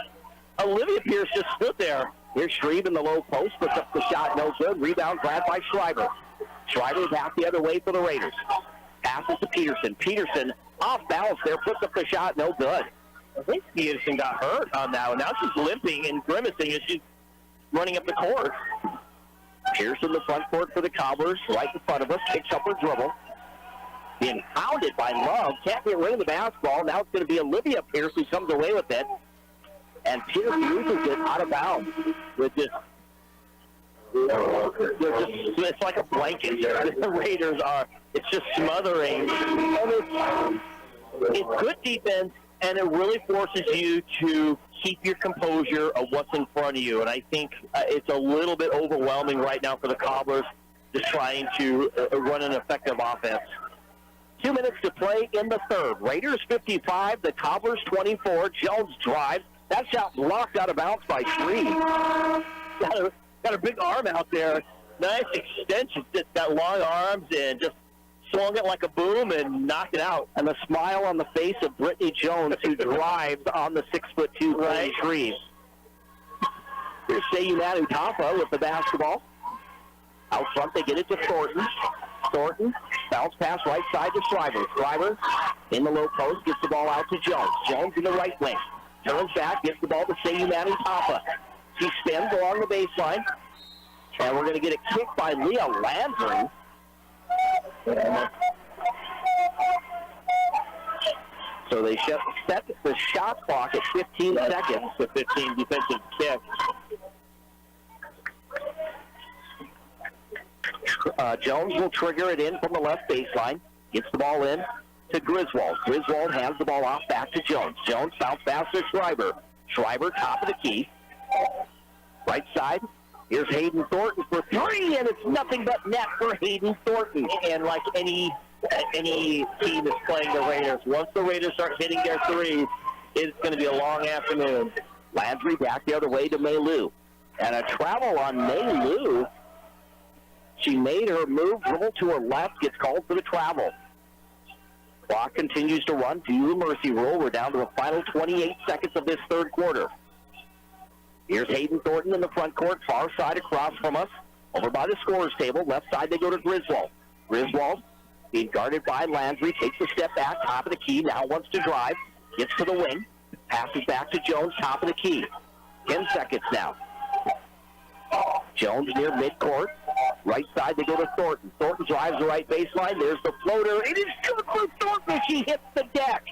Olivia Pierce just stood there. Here's Shreve in the low post. Puts up the shot. No good. Rebound grabbed by Schreiber. Schreiber back the other way for the Raiders. Passes to Peterson. Peterson off balance there. Puts up the shot. No good. I think Peterson got hurt on that one. Now she's limping and grimacing as she's running up the court. Pierce in the front court for the Cobblers. Right in front of us. Kicks up her dribble. Being hounded by Love. Can't get rid of the basketball. Now it's going to be Olivia Pierce who comes away with it. And Pierce loses it out of bounds. With just, it's like a blanket. The Raiders are, it's just smothering. And it's good defense, and it really forces you to keep your composure of what's in front of you. And I think it's a little bit overwhelming right now for the Cobblers, just trying to run an effective offense. 2 minutes to play in the third. Raiders 55, the Cobblers 24. Jones drives. That shot blocked out of bounds by Shreve. Got a big arm out there. Nice extension. Just got long arms and just swung it like a boom and knocked it out. And the smile on the face of Brittany Jones, who drives on the 6'2" right. Shreve. Here's Sayumanu Tafa with the basketball. Out front, they get it to Thornton. Thornton, bounce pass right side to Schreiber. Schreiber in the low post, gets the ball out to Jones. Jones in the right wing. Turns back, gives the ball to Sayumanu Tafa. She spins along the baseline. And we're going to get a kick by Leah Landry. So they set the shot clock at 15 seconds. The 15 defensive kick. Jones will trigger it in from the left baseline. Gets the ball in to Griswold. Griswold hands the ball off back to Jones. Jones bounce pass to Schreiber. Schreiber top of the key. Right side. Here's Hayden Thornton for three, and it's nothing but net for Hayden Thornton. And like any team is playing the Raiders, once the Raiders start hitting their threes, it's going to be a long afternoon. Landry back the other way to Maylou. And a travel on Maylou. She made her move, dribble to her left, gets called for the travel. Clock continues to run. Do the mercy rule. We're down to the final 28 seconds of this third quarter. Here's Hayden Thornton in the front court, far side across from us. Over by the scorer's table. Left side, they go to Griswold. Griswold being guarded by Landry. Takes a step back, top of the key. Now wants to drive. Gets to the wing. Passes back to Jones, top of the key. 10 seconds now. Jones near midcourt. Right side, they go to Thornton. Thornton drives the right baseline. There's the floater. It is good for Thornton. She hits the deck.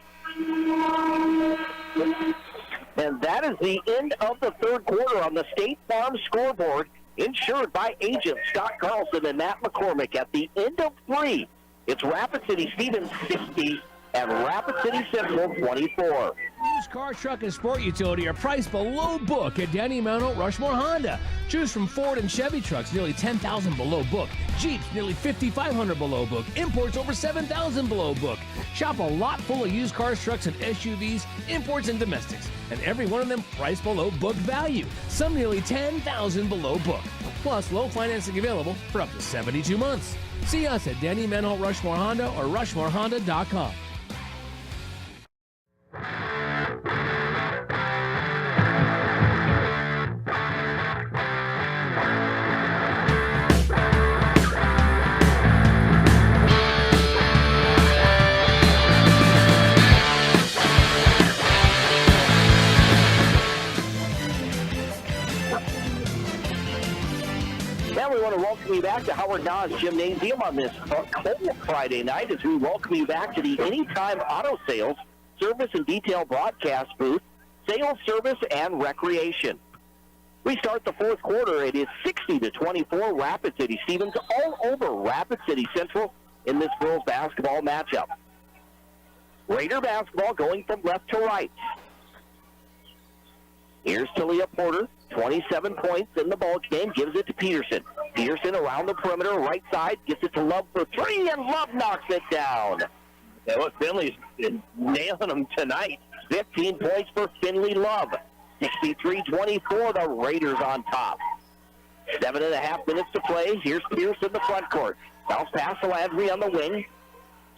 And that is the end of the third quarter on the State Farm scoreboard, insured by agents Scott Carlson and Matt McCormick. At the end of three, it's Rapid City Stevens 60 and Rapid City Central 24. Used car, truck, and sport utility are priced below book at Denny Mountain Rushmore Honda. Choose from Ford and Chevy trucks, nearly $10,000 below book. Jeeps, nearly $5,500 below book. Imports, over $7,000 below book. Shop a lot full of used cars, trucks, and SUVs, imports, and domestics. And every one of them priced below book value. Some nearly $10,000 below book. Plus, low financing available for up to 72 months. See us at Denny Manhole Rushmore Honda or RushmoreHonda.com. you back to Howard Nas Gymnasium on this cold Friday night as we welcome you back to the Anytime Auto Sales Service and Detail Broadcast booth, Sales, Service, and Recreation. We start the fourth quarter. It is 60-24 Rapid City Stevens all over Rapid City Central in this girls basketball matchup. Raider basketball going from left to right. Here's Talia Porter, 27 points in the ball game, gives it to Peterson. Peterson around the perimeter, right side, gets it to Love for three, and Love knocks it down. Yeah, what Finley's been nailing them tonight. 15 points for Finley Love. 63-24, the Raiders on top. 7.5 minutes to play. Here's Pierce in the front court. Bounce pass to Landry on the wing.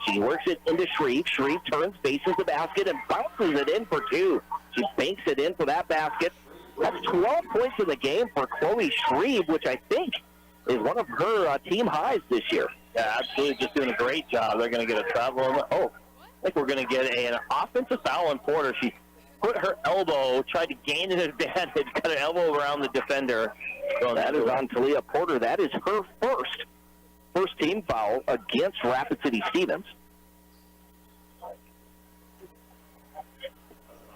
She works it into Shreve. Shreve turns, faces the basket, and bounces it in for two. She banks it in for that basket. That's 12 points in the game for Chloe Shreve, which I think is one of her team highs this year. Yeah, absolutely, just doing a great job. They're going to get a travel. Oh, I think we're going to get an offensive foul on Porter. She put her elbow, tried to gain an advantage, got an elbow around the defender. So that is on Talia Porter. That is her first team foul against Rapid City Stevens.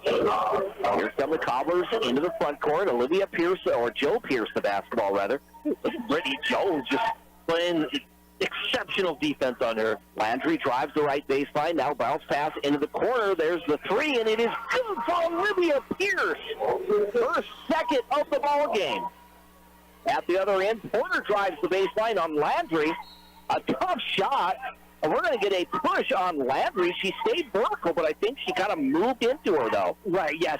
Here come the Cobblers into the front court. Olivia Pierce, or Joe Pierce, the basketball rather. Brittany Jones just playing exceptional defense on her. Landry drives the right baseline. Now bounce pass into the corner. There's the three, and it is good for Olivia Pierce. Her second of the ball game. At the other end, Porter drives the baseline on Landry. A tough shot. And we're going to get a push on Landry. She stayed vertical, but I think she kind of moved into her, though. Right, yeah,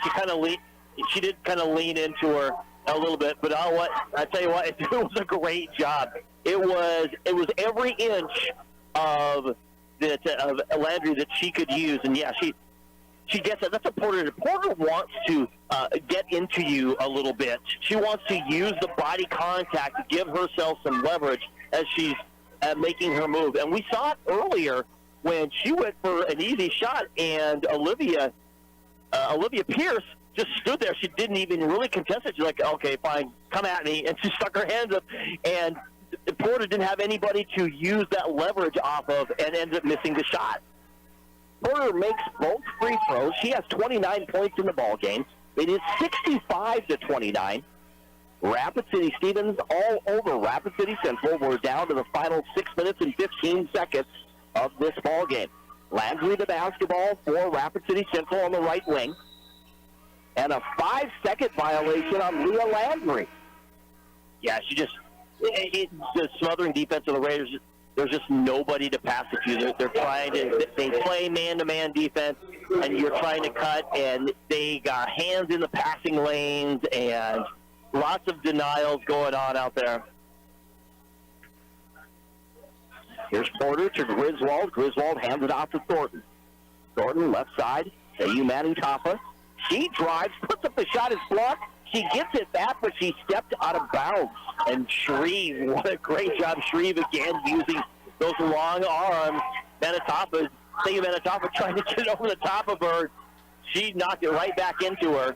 she did kind of lean into her a little bit, but I tell you what, it was a great job. It was every inch of Landry that she could use, and yeah, she gets it. That's what Porter did. Porter wants to get into you a little bit. She wants to use the body contact to give herself some leverage as she's making her move. And we saw it earlier when she went for an easy shot, and Olivia Pierce just stood there. She didn't even really contest it. She's like, okay, fine, come at me. And she stuck her hands up, and Porter didn't have anybody to use that leverage off of and ended up missing the shot. Porter makes both free throws. She has 29 points in the ball game. It is 65-29. Rapid City Stevens all over Rapid City Central. We're down to the final 6 minutes and 15 seconds of this ball game. Landry the basketball for Rapid City Central on the right wing. And a 5-second violation on Leah Landry. Yeah, the smothering defense of the Raiders, there's just nobody to pass it to. They're trying to, they play man-to-man defense, and you're trying to cut, and they got hands in the passing lanes, and lots of denials going on out there. Here's Porter to Griswold. Griswold hands it off to Thornton. Thornton, left side, to Manu Tapa. She drives, puts up the shot, it's blocked. She gets it back, but she stepped out of bounds. And Shreve, what a great job. Shreve again using those long arms. Manitoba trying to get over the top of her. She knocked it right back into her.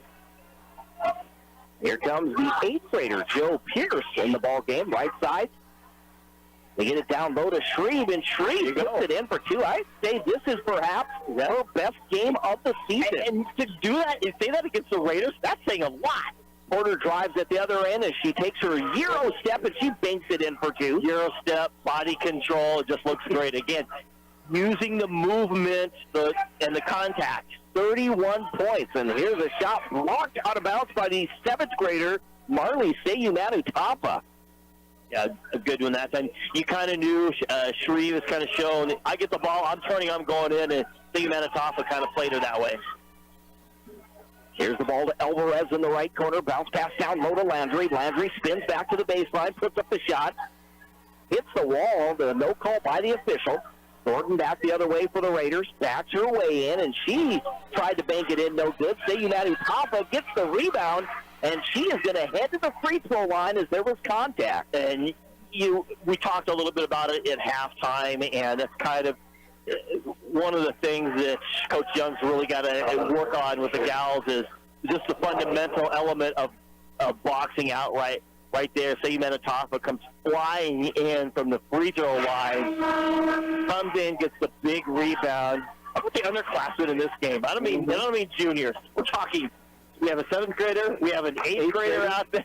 Here comes the 8th grader, Joe Pierce, in the ball game, right side. They get it down low to Shreve, and Shreve gets it in for two. I'd say this is perhaps her best game of the season. And to do that and say that against the Raiders, that's saying a lot. Porter drives at the other end as she takes her Euro step, and she banks it in for two. Euro step, body control, it just looks great. Again, using the movement and the contact. 31 points, and here's a shot blocked out of bounds by the 7th grader, Marley Sayumanu Tapa. Yeah, a good one that time. You kind of knew Shreve was kind of shown, I get the ball, I'm turning, I'm going in, and Sayumanu Tapa kind of played her that way. Here's the ball to Alvarez in the right corner. Bounce pass down low to Landry. Landry spins back to the baseline, puts up the shot. Hits the wall. The no call by the official. Thornton back the other way for the Raiders. Backs her way in, and she tried to bank it in. No good. Sayumanu Tapa gets the rebound, and she is going to head to the free throw line as there was contact. And we talked a little bit about it at halftime, and it's kind of one of the things that Coach Young's really got to work on with the gals is just the fundamental element of boxing outright. right there. Sayum Manitoba comes flying in from the free throw line, comes in, gets the big rebound. How about the underclassmen in this game? I don't mean juniors. We're talking. We have a 7th grader. We have an 8th grader out there.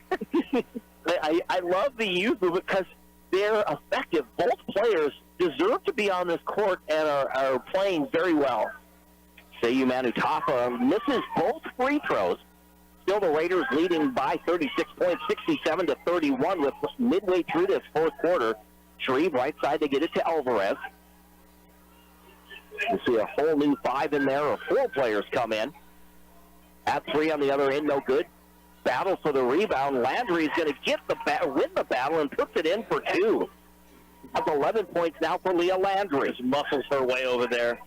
I love the youth movement because they're effective. Both players deserve to be on this court and are playing very well. Sayum Manitoba misses both free throws. Still the Raiders leading by 36 points, 67-31 with midway through this fourth quarter. Shreve right side to get it to Alvarez. You see a whole new 5 in there, or 4 players come in. At 3 on the other end, no good. Battle for the rebound. Landry is going to win the battle and puts it in for 2. That's 11 points now for Leah Landry. Just muscles her way over there.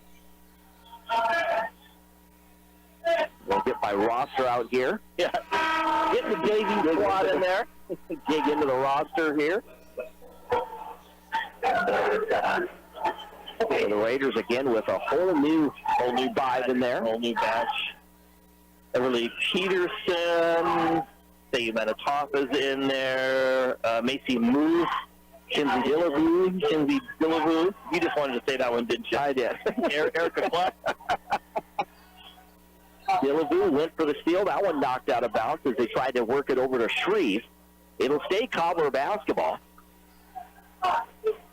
We'll get my roster out here. Yeah. Get the JV squad in there. Dig into the roster here. Okay, the Raiders again with a whole new 5 in there. Whole new batch. Everly Peterson, Sayum Manitoba's in there. Macy Moose, Kinsey Dillaboo. You just wanted to say that one, didn't you? I did. Erica Clark. Dillaboo went for the steal. That one knocked out of bounds as they tried to work it over to Shreve. It'll stay Cobbler basketball.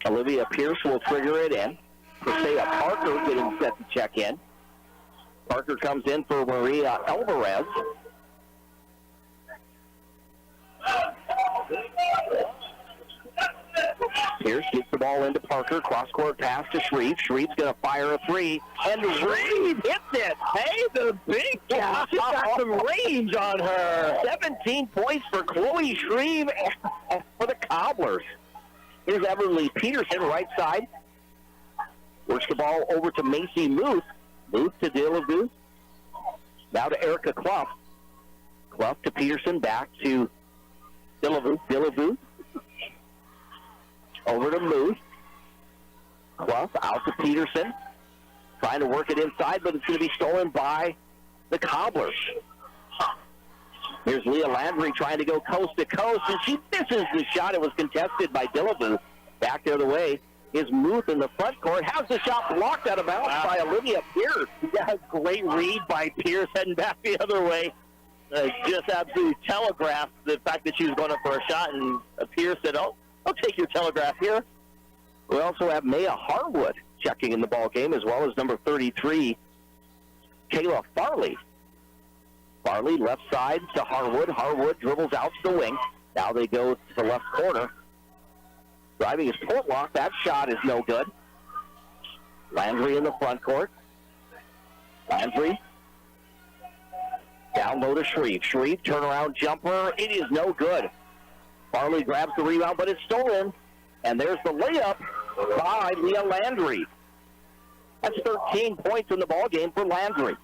Olivia Pierce will trigger it in. Priscilla Parker getting set to check in. Parker comes in for Maria Alvarez. Pierce gets the ball into Parker. Cross-court pass to Shreve. Shreve's going to fire a 3. And Shreve hits it. Hey, the big cat. She's got some range on her. 17 points for Chloe Shreve for the Cobblers. Here's Everly Peterson, right side. Works the ball over to Macy Muth. Muth to Dillaboo. Now to Erica Clough. Clough to Peterson. Back to Dillaboo. Dillaboo. Over to Muth. Clough out to Peterson. Trying to work it inside, but it's going to be stolen by the Cobblers. Here's Leah Landry trying to go coast to coast, and she misses the shot. It was contested by Dillaboo. Back the other way is Muth in the front court. Has the shot blocked out of bounds by Olivia Pierce. Yeah, great read by Pierce heading back the other way. Just absolutely telegraphed the fact that she was going up for a shot, and Pierce said, I'll take your telegraph here. We also have Maya Harwood checking in the ball game, as well as number 33, Kayla Farley. Farley left side to Harwood. Harwood dribbles out to the wing. Now they go to the left corner. Driving is Portlock. That shot is no good. Landry in the front court. Landry. Down low to Shreve. Shreve, turnaround jumper. It is no good. Farley grabs the rebound, but it's stolen. And there's the layup by Leah Landry. That's 13 points in the ball game for Landry.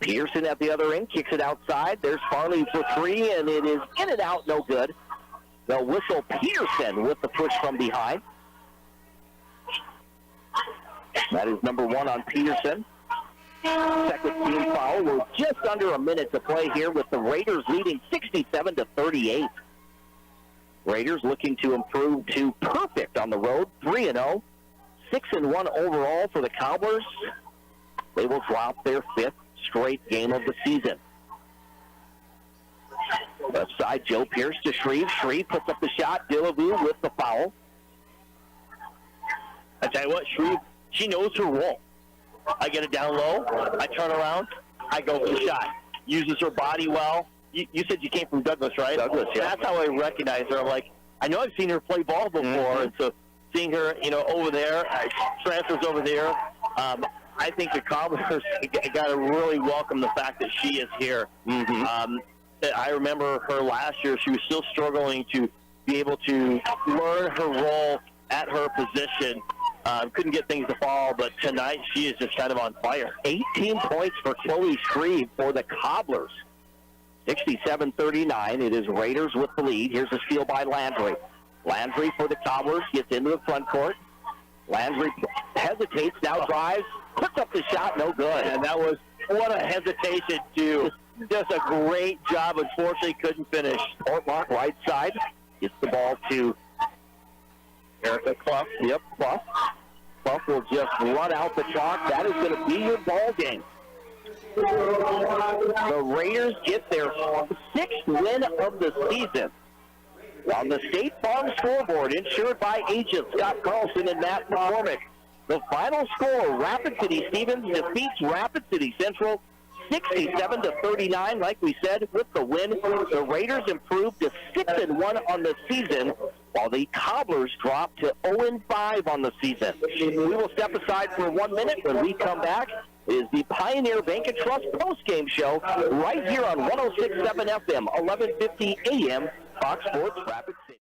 Pearson at the other end, kicks it outside. There's Farley for 3, and it is in and out, no good. They'll whistle Peterson with the push from behind. That is number 1 on Peterson. Second team foul. We're just under a minute to play here with the Raiders leading 67-38. Raiders looking to improve to perfect on the road, 3-0. 6-1 overall for the Cobblers. They will drop their 5th straight game of the season. Left side, Joe Pierce to Shreve. Shreve puts up the shot. Dillaboo with the foul. I tell you what, Shreve, she knows her role. I get it down low. I turn around. I go for the shot. Uses her body well. You said you came from Douglas, right? Douglas, yeah. That's how I recognize her. I'm like, I know I've seen her play ball before, and so seeing her, over there, transfers over there. I think the Cobblers got to really welcome the fact that she is here. I remember her last year. She was still struggling to be able to learn her role at her position. Couldn't get things to fall, but tonight she is just kind of on fire. 18 points for Chloe Shreve for the Cobblers. 67-39. It is Raiders with the lead. Here's a steal by Landry. Landry for the Cobblers gets into the front court. Landry hesitates, now drives, puts up the shot, no good. And that was, what a hesitation to Does a great job. Unfortunately, couldn't finish. Portlock, right side, gets the ball to Erica Clough. Yep, Clough. Clough will just run out the clock. That is going to be your ball game. The Raiders get their 6th win of the season. On the State Farm scoreboard, insured by agents Scott Carlson and Matt McCormick. The final score, Rapid City Stevens defeats Rapid City Central 67-39. Like we said, with the win, the Raiders improved to 6-1 on the season, while the Cobblers dropped to 0-5 on the season. We will step aside for 1 minute. When we come back, is the Pioneer Bank and Trust postgame show right here on 106.7 FM, 1150 AM, Fox Sports Rapid City.